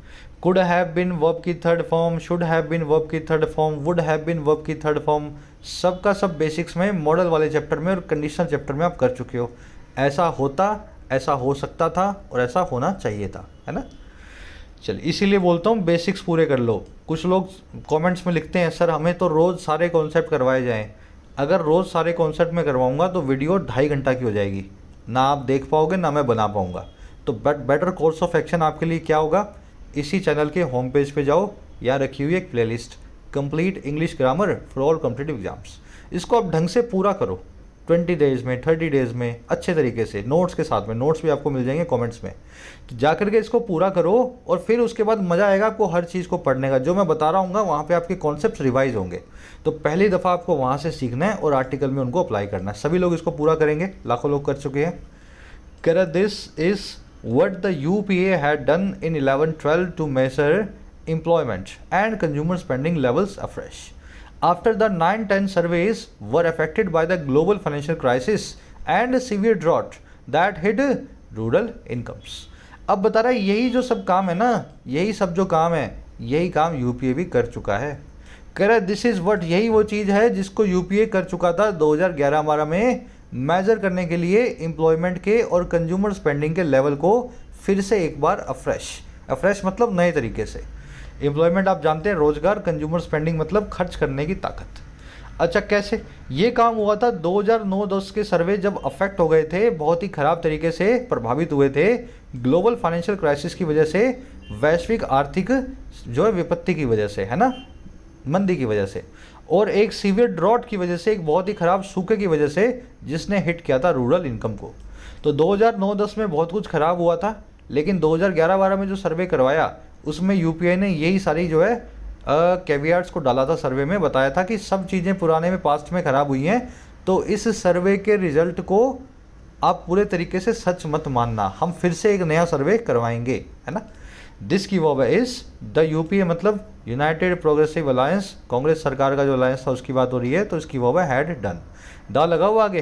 कुड हैव बीन वर्ब की third form, should have been verb की third form, would have been verb की थर्ड फॉर्म, सब का सब बेसिक्स में मॉडल वाले चैप्टर में और कंडीशनल चैप्टर में आप कर चुके हो। ऐसा होता, ऐसा हो सकता था और ऐसा होना चाहिए था, है ना। चल इसीलिए बोलता हूँ बेसिक्स पूरे कर लो। कुछ लोग कमेंट्स में लिखते हैं सर हमें तो रोज़ सारे कॉन्सेप्ट करवाए जाएं। अगर रोज़ सारे कॉन्सेप्ट में करवाऊँगा तो वीडियो 2.5 घंटा की हो जाएगी, ना आप देख पाओगे ना मैं बना पाऊँगा। तो बेटर कोर्स ऑफ एक्शन आपके लिए क्या होगा, इसी चैनल के होम पेज पे जाओ, या रखी हुई एक playlist complete English grammar for all competitive exams, इसको आप ढंग से पूरा करो 20 डेज़ में 30 डेज़ में अच्छे तरीके से, नोट्स के साथ में। नोट्स भी आपको मिल जाएंगे कमेंट्स में। तो जा करके इसको पूरा करो और फिर उसके बाद मज़ा आएगा आपको हर चीज़ को पढ़ने का। जो मैं बता रहा हूँ वहाँ पे आपके कॉन्सेप्ट्स रिवाइज होंगे। तो पहली दफ़ा आपको वहाँ से सीखना है और आर्टिकल में उनको अप्लाई करना है। सभी लोग इसको पूरा करेंगे, लाखों लोग कर चुके हैं। करें this is what the UPA had done in 11-12 to measure employment and consumer spending levels afresh. After the 9-10 surveys were affected by the global financial crisis and severe drought that hit rural incomes. अब बता रहा है यही जो सब काम है ना, यही सब जो काम है, यही काम यूपीए भी कर चुका है। कह रहा है दिस इज़ व्हाट, यही वो चीज़ है जिसको यूपीए कर चुका था 2011-12 में मेजर करने के लिए एम्प्लॉयमेंट के और कंज्यूमर स्पेंडिंग के लेवल को फिर से एक बार अफ्रेश मतलब नए तरीके से। एम्प्लॉयमेंट आप जानते हैं रोजगार, कंज्यूमर स्पेंडिंग मतलब खर्च करने की ताकत। अच्छा कैसे ये काम हुआ था, 2009-10 के सर्वे जब अफेक्ट हो गए थे, बहुत ही ख़राब तरीके से प्रभावित हुए थे ग्लोबल फाइनेंशियल क्राइसिस की वजह से, वैश्विक आर्थिक जो है विपत्ति की वजह से, है ना, मंदी की वजह से, और एक सीवियर ड्रॉट की वजह से, एक बहुत ही ख़राब सूखे की वजह से, जिसने हिट किया था रूरल इनकम को। तो 2009-10 में बहुत कुछ ख़राब हुआ था, लेकिन 2011-12 में जो सर्वे करवाया उसमें यूपीआई ने यही सारी जो है कैवियार्ड्स को डाला था। सर्वे में बताया था कि सब चीज़ें पुराने में पास्ट में ख़राब हुई हैं, तो इस सर्वे के रिजल्ट को आप पूरे तरीके से सच मत मानना, हम फिर से एक नया सर्वे करवाएंगे, है ना। दिस की वर्ब इज़ द यूपीए मतलब यूनाइटेड प्रोग्रेसिव अलायंस, कांग्रेस सरकार का जो अलायंस था उसकी बात हो रही है, तो इसकी वर्ब हैड डन। द लगा हुआ आगे,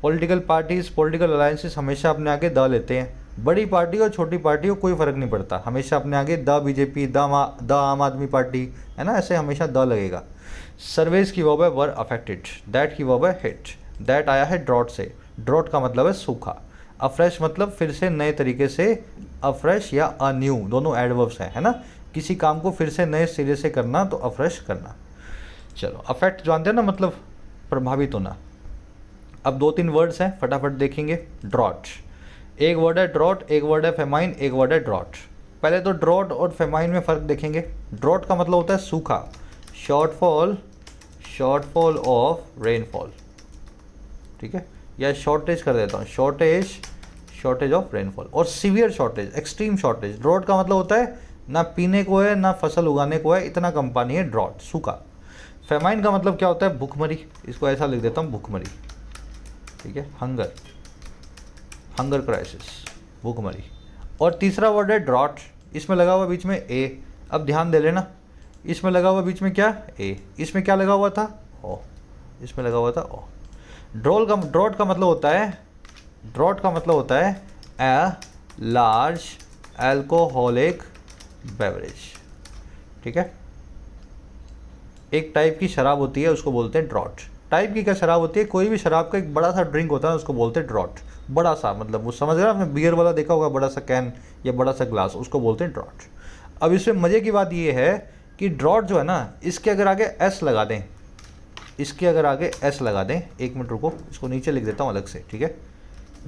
पॉलिटिकल पार्टीज, पॉलिटिकल अलायंसेस हमेशा अपने आगे द लेते हैं। बड़ी पार्टी और छोटी पार्टी को कोई फ़र्क नहीं पड़ता, हमेशा अपने आगे द बीजेपी, द आम आदमी पार्टी, है ना, ऐसे हमेशा द लगेगा। सर्वेज की वर्ब है वर अफेक्टेड, दैट की वर्ब है हिट, दैट आया है ड्रॉट से, ड्रॉट का मतलब है सूखा, अफ्रेश मतलब फिर से नए तरीके से, अफ्रेश या अन्यू दोनों एडवर्ब्स हैं, है ना, किसी काम को फिर से नए सिरे से करना तो अफ्रेश करना। चलो अफेक्ट जानते हैं ना, मतलब प्रभावित होना। अब 2-3 वर्ड्स हैं, फटाफट देखेंगे। ड्रॉट, एक वर्ड है ड्रॉट, एक वर्ड है फेमाइन, एक वर्ड है ड्रॉट। पहले तो ड्रॉट और फेमाइन में फ़र्क देखेंगे। ड्रॉट का मतलब होता है सूखा, शॉर्टफॉल ऑफ रेनफॉल, ठीक है, या शॉर्टेज कर देता हूँ, शॉर्टेज ऑफ रेनफॉल, और severe shortage, extreme shortage. Drought का मतलब होता है ना पीने को है ना फसल उगाने को है, इतना कम पानी है, ड्रॉट सूखा। फेमाइन का मतलब क्या होता है, भूखमरी, इसको ऐसा लिख देता हूँ भूखमरी, ठीक है, हंगर क्राइसिस, भूखमरी। और तीसरा वर्ड है ड्रॉट, इसमें लगा हुआ बीच में ए, अब ध्यान दे लेना, इसमें लगा हुआ बीच में क्या ए, इसमें क्या लगा हुआ था ओ, इसमें लगा हुआ था ओ। ड्रॉट का मतलब होता है ए लार्ज एल्कोहलिक बेवरेज, ठीक है, एक टाइप की शराब होती है उसको बोलते हैं ड्रॉट। टाइप की क्या शराब होती है, कोई भी शराब का एक बड़ा सा ड्रिंक होता है उसको बोलते हैं ड्रॉट, बड़ा सा, मतलब वो समझ रहे हैं, आपने बियर वाला देखा होगा, बड़ा सा कैन या बड़ा सा ग्लास, उसको बोलते हैं ड्रॉट। अब इसमें मज़े की बात ये है कि ड्रॉट जो है ना, इसके अगर आगे एस लगा दें, एक मिनट रुको, इसको नीचे लिख देता हूँ अलग से, ठीक है।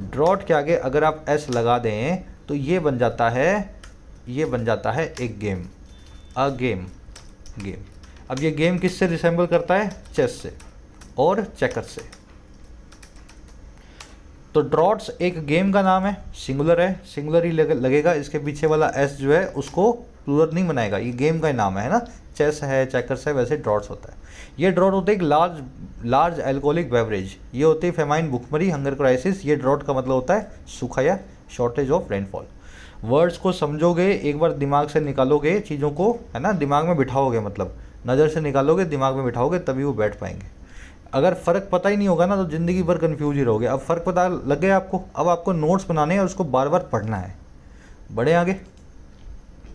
ड्रॉट के आगे अगर आप एस लगा दें तो ये बन जाता है एक गेम, गेम। अब ये गेम किससे रिसेंबल करता है, चेस से और चेकर से। तो ड्रॉट्स एक गेम का नाम है, सिंगुलर है, सिंगुलर ही लगेगा, इसके पीछे वाला एस जो है उसको प्लूरल नहीं बनाएगा, ये गेम का ही नाम है ना, चेस है, चेकर्स है, वैसे ड्रॉट्स होता है। ये ड्रॉट होते हैं एक लार्ज एल्कोहलिक बेवरेज, ये होती है फेमाइन, भूखमरी, हंगर क्राइसिस। ये ड्रॉट का मतलब होता है सूखा या शॉर्टेज ऑफ रेनफॉल। वर्ड्स को समझोगे, एक बार दिमाग से निकालोगे चीज़ों को, है ना, दिमाग में बिठाओगे, मतलब नज़र से निकालोगे, दिमाग में बिठाओगे, तभी वो बैठ पाएंगे। अगर फ़र्क पता ही नहीं होगा ना तो ज़िंदगी भर कन्फ्यूज ही रहोगे। अब फ़र्क पता लग गया आपको, अब आपको नोट्स बनाने हैं और उसको बार बार पढ़ना है। बढ़े आगे,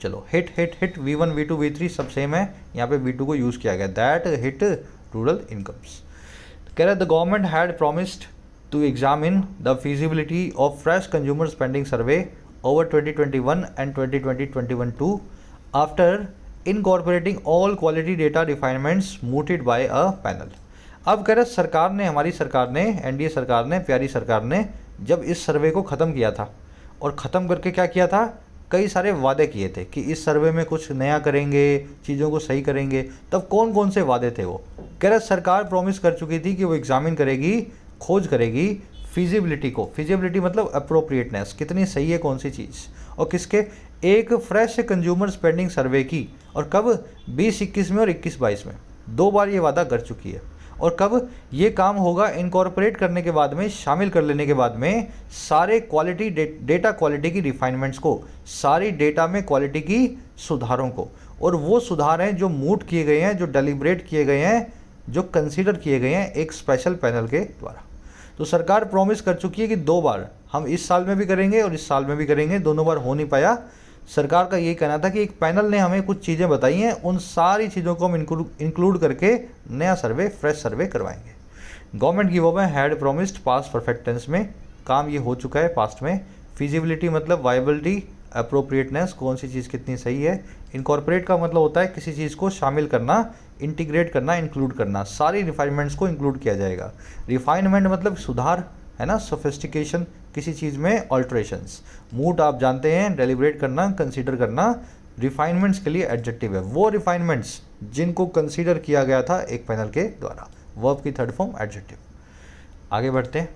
चलो hit hit hit V1 V2 V3 सब सेम है, यहाँ पे V2 को यूज़ किया गया, दैट हिट रूरल इनकम्स। कह रहा the government had promised to examine the feasibility of fresh consumer spending survey over 2021 and 2020-21 after incorporating all quality data refinements mooted by a panel. अब कह रहे सरकार ने, हमारी सरकार ने, एनडीए सरकार ने, प्यारी सरकार ने जब इस सर्वे को ख़त्म किया था और ख़त्म करके क्या किया था, कई सारे वादे किए थे कि इस सर्वे में कुछ नया करेंगे, चीज़ों को सही करेंगे। तब कौन कौन से वादे थे वो? कह रहे सरकार प्रॉमिस कर चुकी थी कि वो एग्जामिन करेगी, खोज करेगी फिजिबिलिटी को। फिजिबिलिटी मतलब अप्रोप्रिएटनेस, कितनी सही है कौन सी चीज़, और किसके, एक फ्रेश कंज्यूमर स्पेंडिंग सर्वे की। और कब? 2021 में और 21-22 में 2 बार ये वादा कर चुकी है। और कब ये काम होगा? इनकॉर्पोरेट करने के बाद में, शामिल कर लेने के बाद में सारे क्वालिटी डेटा क्वालिटी की रिफाइनमेंट्स को, सारी डेटा में क्वालिटी की सुधारों को। और वो सुधार हैं जो मूट किए गए हैं, जो डेलिब्रेट किए गए हैं, जो कंसीडर किए गए हैं एक स्पेशल पैनल के द्वारा। तो सरकार प्रॉमिस कर चुकी है कि 2 बार, हम इस साल में भी करेंगे और इस साल में भी करेंगे, दोनों बार हो नहीं पाया। सरकार का यही कहना था कि एक पैनल ने हमें कुछ चीज़ें बताई हैं, उन सारी चीज़ों को हम इंक्लूड करके नया सर्वे, फ्रेश सर्वे करवाएंगे। गवर्नमेंट की वो में had promised past perfect tense में, काम ये हो चुका है पास्ट में। फिजिबिलिटी मतलब वायबिलिटी, अप्रोप्रिएटनेस, कौन सी चीज़ कितनी सही है। इनकॉर्पोरेट का मतलब होता है किसी चीज़ को शामिल करना, इंटीग्रेट करना, इंक्लूड करना, सारी रिफाइनमेंट्स को इंक्लूड किया जाएगा। रिफाइनमेंट मतलब सुधार है ना, सोफिस्टिकेशन, किसी चीज़ में ऑल्ट्रेशंस। मूड आप जानते हैं, डेलिब्रेट करना, कंसीडर करना, रिफाइनमेंट्स के लिए एडजेक्टिव है। वो रिफाइनमेंट्स जिनको कंसीडर किया गया था एक पैनल के द्वारा, वर्ब की थर्ड फॉर्म एडजेक्टिव। आगे बढ़ते हैं।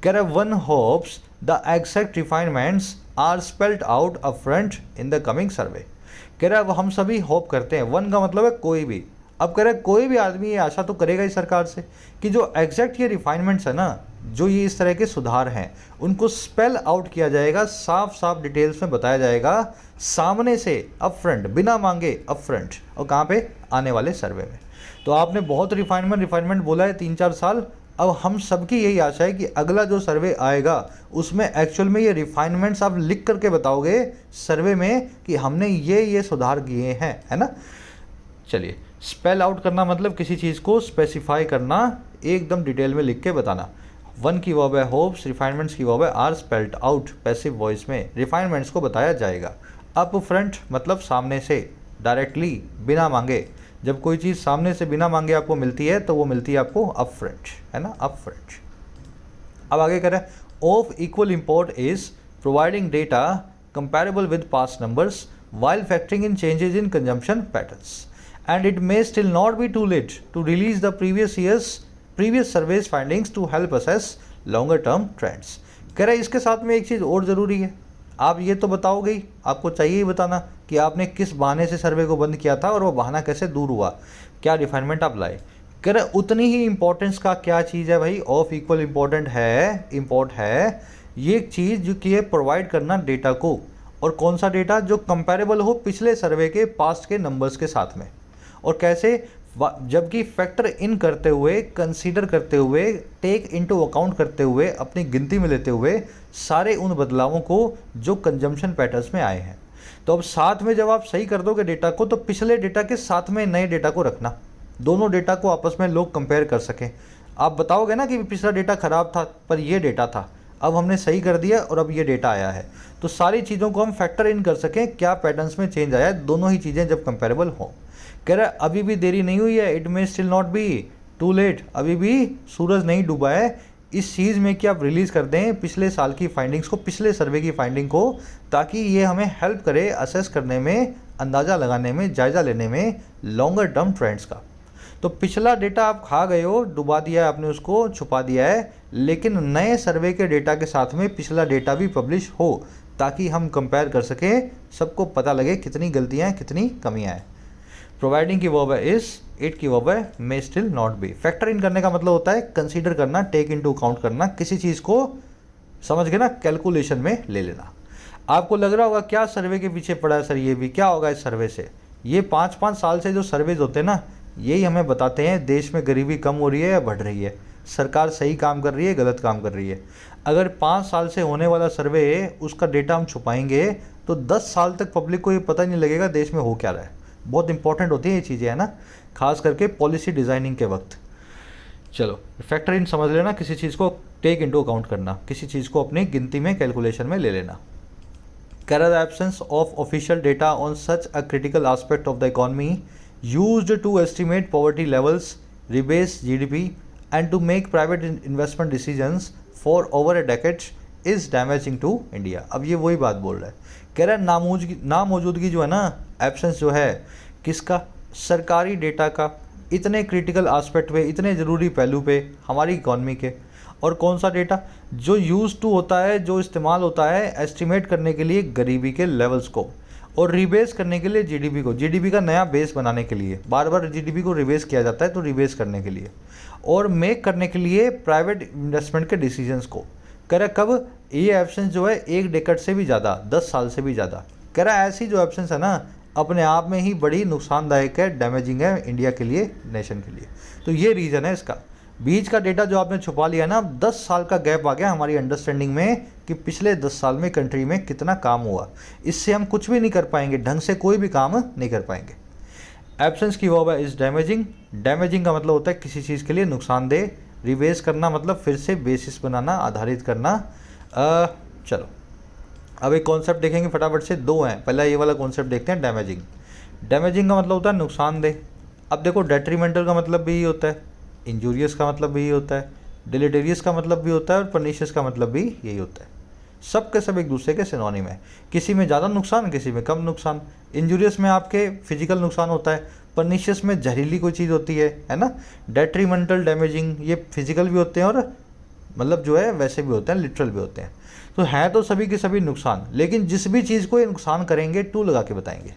कह रहे one hopes the exact refinements are spelled out upfront in the coming survey. कह रहा है हम सभी होप करते हैं, वन का मतलब है कोई भी। अब कह रहा है कोई भी आदमी ये आशा तो करेगा इस सरकार से कि जो एग्जैक्ट ये रिफाइनमेंट्स है ना, जो ये इस तरह के सुधार हैं, उनको स्पेल आउट किया जाएगा, साफ साफ डिटेल्स में बताया जाएगा, सामने से, अपफ्रंट, बिना मांगे अपफ्रंट। और कहाँ पे? आने वाले सर्वे में। तो आपने बहुत रिफाइनमेंट बोला है 3-4 साल। अब हम सबकी यही आशा है कि अगला जो सर्वे आएगा उसमें एक्चुअल में ये रिफाइनमेंट्स आप लिख करके बताओगे सर्वे में कि हमने ये सुधार किए हैं, है ना। चलिए, स्पेल आउट करना मतलब किसी चीज़ को स्पेसिफाई करना, एकदम डिटेल में लिख के बताना। वन की वर्ब है होप्स, रिफाइनमेंट्स की वर्ब है are spelled out, passive voice में रिफाइनमेंट्स को बताया जाएगा। अप फ्रंट मतलब सामने से, डायरेक्टली, बिना मांगे। जब कोई चीज़ सामने से बिना मांगे आपको मिलती है तो वो मिलती है आपको अप फ्रंट, है ना, अप फ्रंट। अब आगे कह रहे हैं of equal import is providing data comparable with past numbers while factoring in changes in consumption patterns, and it may still not be too late to release the previous surveys findings to help assess longer term trends। कह रहे इसके साथ में एक चीज़ और ज़रूरी है, आप ये तो बताओगे ही, आपको चाहिए ही बताना कि आपने किस बहाने से सर्वे को बंद किया था और वो बहाना कैसे दूर हुआ, क्या रिफाइनमेंट आप लाए। कह रहे उतनी ही इंपॉर्टेंस का क्या चीज़ है भाई, ऑफ इक्वल इम्पोर्टेंट है, इम्पोर्ट है ये एक चीज़ जो कि है प्रोवाइड करना डेटा को। और कौन सा डेटा? जो कंपैरेबल हो पिछले सर्वे के पास्ट के नंबर्स के साथ में। और कैसे? जबकि फैक्टर इन करते हुए, कंसीडर करते हुए, टेक इनटू अकाउंट करते हुए, अपनी गिनती में लेते हुए सारे उन बदलावों को जो कंजम्पशन पैटर्न्स में आए हैं। तो अब साथ में जब आप सही कर दोगे डेटा को, तो पिछले डेटा के साथ में नए डेटा को रखना, दोनों डेटा को आपस में लोग कंपेयर कर सकें। आप बताओगे ना कि पिछला डेटा खराब था पर ये डेटा था, अब हमने सही कर दिया और अब ये डेटा आया है, तो सारी चीज़ों को हम फैक्टर इन कर सकें, क्या पैटर्न्स में चेंज आया है, दोनों ही चीज़ें जब कंपेरेबल हो। कह रहा है अभी भी देरी नहीं हुई है, it may still not be too late, अभी भी सूरज नहीं डूबा है इस चीज़ में कि आप रिलीज़ कर दें पिछले साल की फाइंडिंग्स को, पिछले सर्वे की फाइंडिंग को, ताकि ये हमें हेल्प करे असेस करने में, अंदाज़ा लगाने में, जायज़ा लेने में लॉन्गर टर्म ट्रेंड्स का। तो पिछला डेटा आप खा गए हो, डुबा दिया है आपने, उसको छुपा दिया है, लेकिन नए सर्वे के डेटा के साथ में पिछला डेटा भी पब्लिश हो, ताकि हम कंपेयर कर सकें, सबको पता लगे कितनी गलतियाँ हैं, कितनी कमियाँ हैं। प्रोवाइडिंग की वर्ब है इज, इट की वर्ब है मे still not B. Factor in करने का मतलब होता है कंसीडर करना, टेक इनटू अकाउंट करना, किसी चीज़ को समझ के ना कैलकुलेशन में ले लेना। आपको लग रहा होगा क्या सर्वे के पीछे पड़ा है सर, ये भी क्या होगा इस सर्वे से। ये 5-5 साल से जो सर्वेज होते हैं ना, यही हमें बताते हैं देश में गरीबी कम हो रही है या बढ़ रही है, सरकार सही काम कर रही है, गलत काम कर रही है। अगर 5 साल से होने वाला सर्वे है उसका डेटा हम छुपाएंगे तो 10 साल तक पब्लिक को ये पता ही नहीं लगेगा देश में हो क्या रहा है। बहुत इंपॉर्टेंट होती है ये चीज़ें, है ना, खास करके पॉलिसी डिज़ाइनिंग के वक्त। चलो फैक्टर इन समझ लेना, किसी चीज़ को टेक इनटू अकाउंट करना, किसी चीज़ को अपनी गिनती में, कैलकुलेशन में ले लेना। कह रहा the absence of official data on such a critical aspect of the economy used to estimate poverty levels, rebase GDP and to make private investment decisions for over a decade is damaging to India. अब ये वही बात बोल रहा है, कह रहा है नामौजूदगी जो है ना, एब्सेंस जो है किसका, सरकारी डेटा का, इतने क्रिटिकल एस्पेक्ट पे, इतने ज़रूरी पहलू पे हमारी इकॉनमी के। और कौन सा डेटा जो यूज़ टू होता है, जो इस्तेमाल होता है एस्टिमेट करने के लिए गरीबी के लेवल्स को, और रिबेस करने के लिए जीडीपी को, जीडीपी का नया बेस बनाने के लिए, बार बार जीडीपी को रिबेस किया जाता है तो रिबेस करने के लिए, और मेक करने के लिए प्राइवेट इन्वेस्टमेंट के डिसीजंस को। कह रहा कब, ये एब्सेंस जो है 1 डेकेड से भी ज़्यादा, 10 साल से भी ज़्यादा। कह रहा है ऐसी जो एब्सेंस है ना, अपने आप में ही बड़ी नुकसानदायक है, डैमेजिंग है इंडिया के लिए, नेशन के लिए। तो ये रीज़न है इसका। बीच का डेटा जो आपने छुपा लिया ना, 10 साल का गैप आ गया हमारी अंडरस्टैंडिंग में कि पिछले 10 साल में कंट्री में कितना काम हुआ। इससे हम कुछ भी नहीं कर पाएंगे, ढंग से कोई भी काम नहीं कर पाएंगे। एब्सेंस की वर्ब है इज डैमेजिंग। डैमेजिंग का मतलब होता है किसी चीज़ के लिए नुकसानदेह। रिवेस करना मतलब फिर से बेसिस बनाना, आधारित करना। चलो अब एक कॉन्सेप्ट देखेंगे फटाफट से, 2 हैं। पहला ये वाला कॉन्सेप्ट देखते हैं, डैमेजिंग। डैमेजिंग का मतलब होता है नुकसानदेह। अब देखो डेट्रीमेंटल का मतलब भी यही होता है, इंजूरियस का मतलब भी यही होता है, डिलीटेरियस का मतलब भी होता है, और परनिशियस का मतलब भी यही होता है। सब के सब एक दूसरे के सिनोनिम है, किसी में ज़्यादा नुकसान, किसी में कम नुकसान। इंजूरियस में आपके फिजिकल नुकसान होता है, परनिशियस में जहरीली कोई चीज़ होती है ना। डेट्रीमेंटल, डैमेजिंग ये फिजिकल भी होते हैं और मतलब जो है वैसे भी होते हैं, लिटरल भी होते हैं। तो हैं तो सभी के सभी नुकसान, लेकिन जिस भी चीज़ को ये नुकसान करेंगे टू लगा के बताएंगे,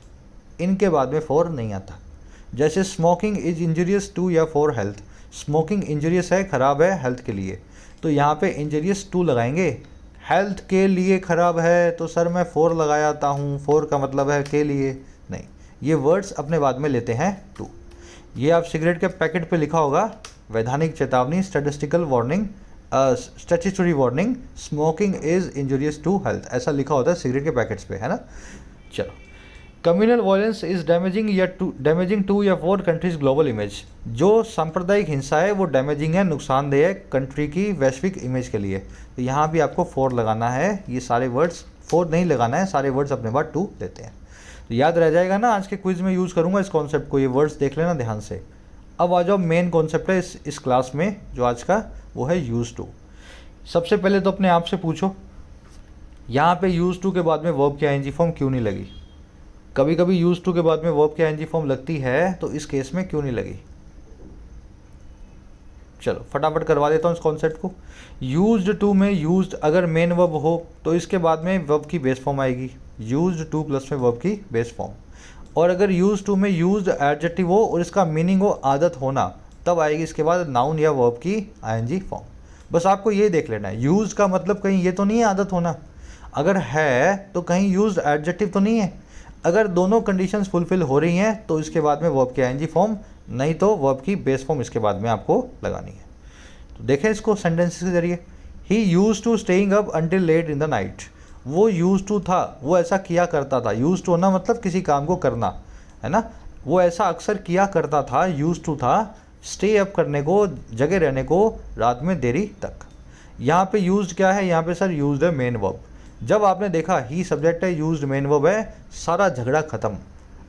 इनके बाद में फॉर नहीं आता। जैसे स्मोकिंग इज इंजूरियस टू या फॉर हेल्थ, स्मोकिंग इंजूरियस है, ख़राब है हेल्थ के लिए, तो यहाँ पे इंजूरियस टू लगाएंगे। हेल्थ के लिए ख़राब है तो सर मैं फॉर लगाता हूँ, फॉर का मतलब है के लिए नहीं, ये वर्ड्स अपने बाद में लेते हैं टू। ये आप सिगरेट के पैकेट पे लिखा होगा, वैधानिक चेतावनी, statistical warning, statutory warning, smoking is injurious to health, ऐसा लिखा होता है सिगरेट के पैकेट्स पे, है ना। चलो communal violence is damaging to या फॉर कंट्रीज ग्लोबल इमेज। जो सांप्रदायिक हिंसा है वो डैमेजिंग है, नुकसानदेह है कंट्री की वैश्विक इमेज के लिए। तो यहाँ भी आपको फॉर लगाना है, ये सारे वर्ड्स फॉर नहीं लगाना है, सारे वर्ड्स अपने बाद टू लेते हैं। तो याद रह जाएगा ना, आज के क्विज में यूज़ करूँगा इस कॉन्सेप्ट को, ये वर्ड्स देख लेना ध्यान से। अब आ जाओ मेन कॉन्सेप्ट है इस क्लास में जो आज का, वो है यूज टू। सबसे पहले तो अपने आप से पूछो, यहाँ पे यूज टू के बाद में वर्ब की आईएनजी फॉर्म क्यों नहीं लगी। कभी कभी यूज टू के बाद में वर्ब की आईएनजी फॉर्म लगती है, तो इस केस में क्यों नहीं लगी। चलो फटाफट करवा देता हूँ इस कॉन्सेप्ट को। यूज्ड टू में यूज्ड अगर मेन वर्ब हो तो इसके बाद में वर्ब की बेस फॉर्म आएगी, यूज्ड टू प्लस में वर्ब की बेस फॉर्म। और अगर यूज्ड टू में यूज्ड एडजेक्टिव हो और इसका मीनिंग हो आदत होना, तब आएगी इसके बाद नाउन या वर्ब की आईएनजी फॉर्म। बस आपको ये देख लेना है, यूज का मतलब कहीं ये तो नहीं है आदत होना, अगर है तो कहीं यूज्ड एडजेक्टिव तो नहीं है। अगर दोनों कंडीशंस फुलफिल हो रही हैं तो इसके बाद में वर्ब की आईएनजी फॉर्म, नहीं तो वर्ब की बेस फॉर्म इसके बाद में आपको लगानी है। तो देखें इसको सेंटेंसेस के जरिए। He used to staying up until late in the night. वो यूज टू था, वो ऐसा किया करता था। यूज टू होना मतलब किसी काम को करना, है ना। वो ऐसा अक्सर किया करता था, यूज टू था स्टे अप करने को, जगह रहने को रात में देरी तक। यहाँ पे यूज्ड क्या है, यहाँ पे सर यूज्ड है मेन वर्ब। जब आपने देखा ही सब्जेक्ट है, यूज्ड मेन वर्ब है, सारा झगड़ा खत्म।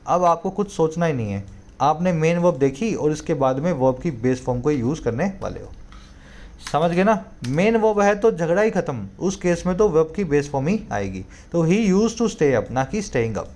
अब आपको कुछ सोचना ही नहीं है, आपने मेन वर्ब देखी और इसके बाद में वर्ब की बेस फॉर्म को यूज़ करने वाले हो। समझ गए ना, मेन वर्ब है तो झगड़ा ही खत्म, उस केस में तो वर्ब की बेस फॉर्म ही आएगी। तो he used to stay up, ना कि स्टेइंग अप।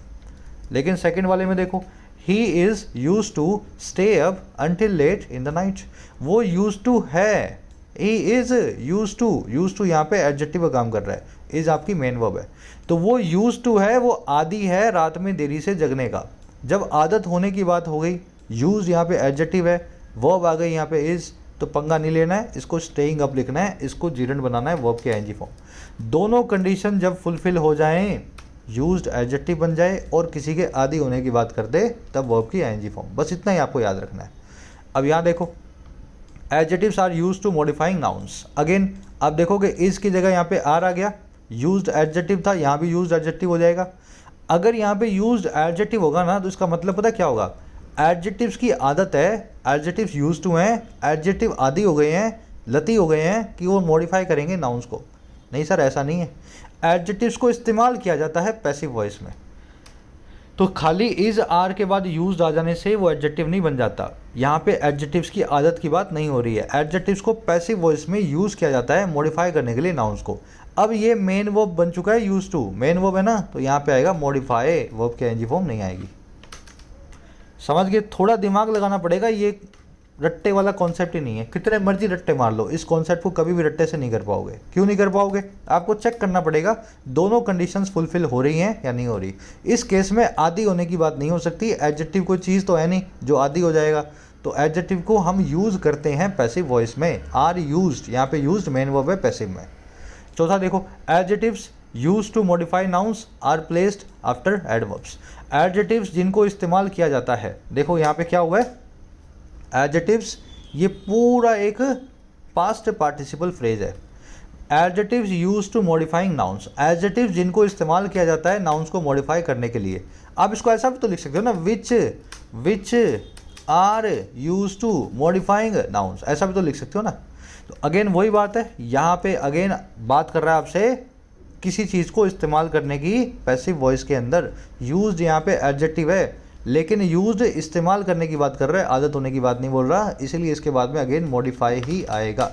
लेकिन सेकंड वाले में देखो, he is used to stay up until late in the night. वो यूज टू है, ही इज यूज टू यहाँ पे एडजेक्टिव का काम कर रहा है, इज आपकी मेन वर्ब है। तो वो यूज टू है, वो आदि है रात में देरी से जगने का। जब आदत होने की बात हो गई, यूज यहाँ पे एडजेक्टिव है, वर्ब आ गई यहाँ पे इज, तो पंगा नहीं लेना है, इसको स्टेइंग अप लिखना है, इसको जीरेंट बनाना है वर्ब की आईएनजी फॉर्म। दोनों कंडीशन जब फुलफिल हो जाएं, यूज्ड एडजेक्टिव बन जाए और किसी के आदि होने की बात कर दे, तब वर्ब की आईएनजी फॉर्म। बस इतना ही आपको याद रखना है। अब यहाँ देखो, adjectives are used to modifying nouns. Again आप देखोगे इज की जगह यहाँ पे आर आ गया, यूज्ड एडजेक्टिव था, यहाँ भी यूज्ड एडजेक्टिव हो जाएगा। अगर यहाँ पे यूज्ड एडजेक्टिव होगा ना तो इसका मतलब पता क्या होगा, एडजेक्टिव्स की आदत है, एडजेक्टिव्स यूज टू हैं, एडजेक्टिव आदी हो गए हैं, लती हो गए हैं कि वो मॉडिफाई करेंगे नाउन्स को। नहीं सर, ऐसा नहीं है। एडजेक्टिव्स को इस्तेमाल किया जाता है पैसिव वॉइस में, तो खाली इज आर के बाद यूज्ड आ जाने से वो एडजेक्टिव नहीं बन जाता। यहाँ पे एडजेक्टिव्स की आदत की बात नहीं हो रही है। एडजेक्टिव्स को पैसिव वॉइस में यूज़ किया जाता है मॉडिफाई करने के लिए नाउन्स को। अब ये मेन वर्ब बन चुका है, यूज टू मेन वर्ब है ना, तो यहाँ पे आएगा मॉडिफाई, वर्ब के एनजी फॉर्म नहीं आएगी। समझ गए? थोड़ा दिमाग लगाना पड़ेगा, ये रट्टे वाला कॉन्सेप्ट ही नहीं है। कितने मर्जी रट्टे मार लो, इस कॉन्सेप्ट को कभी भी रट्टे से नहीं कर पाओगे। क्यों नहीं कर पाओगे? आपको चेक करना पड़ेगा दोनों कंडीशंस फुलफिल हो रही हैं या नहीं हो रही। इस केस में आदि होने की बात नहीं हो सकती, एडजेक्टिव कोई चीज़ तो है नहीं जो आदि हो जाएगा। तो एडजेक्टिव को हम यूज़ करते हैं पैसिव वॉइस में, आर यूज्ड, यहाँ पे यूज्ड मेन वर्ब है पैसिव में। चौथा देखो, adjectives used to modify nouns are placed after adverbs. Adjectives जिनको इस्तेमाल किया जाता है, देखो यहाँ पे क्या हुआ है, एडजेक्टिव्स, ये पूरा एक पास्ट पार्टिसिपल फ्रेज है। Adjectives used to modifying nouns, adjectives जिनको इस्तेमाल किया जाता है नाउन्स को मॉडिफाई करने के लिए। आप इसको ऐसा भी तो लिख सकते हो ना, which are used to modifying nouns, ऐसा भी तो लिख सकते हो ना। तो अगेन वही बात है, यहाँ पे अगेन बात कर रहा है आपसे किसी चीज़ को इस्तेमाल करने की पैसिव वॉइस के अंदर। यूज्ड यहाँ पे एडजेक्टिव है, लेकिन यूज्ड इस्तेमाल करने की बात कर रहा है, आदत होने की बात नहीं बोल रहा, इसीलिए इसके बाद में अगेन मॉडिफाई ही आएगा।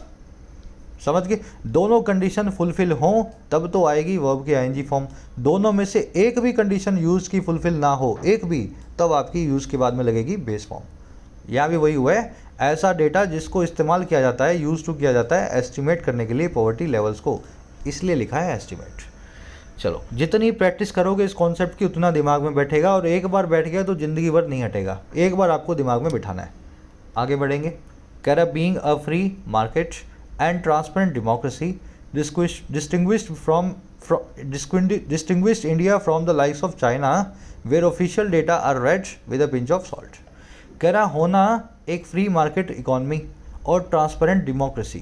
समझ गए? दोनों कंडीशन फुलफिल हों तब तो आएगी वर्ब की आईएनजी फॉर्म। दोनों में से एक भी कंडीशन यूज की फुलफिल ना हो, एक भी, तब आपकी यूज के बाद में लगेगी बेस फॉर्म। यहाँ भी वही हुआ है, ऐसा डेटा जिसको इस्तेमाल किया जाता है, यूज टू किया जाता है एस्टिमेट करने के लिए पॉवर्टी लेवल्स को, इसलिए लिखा है एस्टिमेट। चलो, जितनी प्रैक्टिस करोगे इस कॉन्सेप्ट की उतना दिमाग में बैठेगा, और एक बार बैठ गया तो ज़िंदगी भर नहीं हटेगा, एक बार आपको दिमाग में बिठाना है। आगे बढ़ेंगे। कह रहा, being a free market and transparent democracy distinguished India from the likes of China where official data are read with a pinch of salt। कह रहा, होना एक फ्री मार्केट इकॉनमी और ट्रांसपेरेंट डेमोक्रेसी,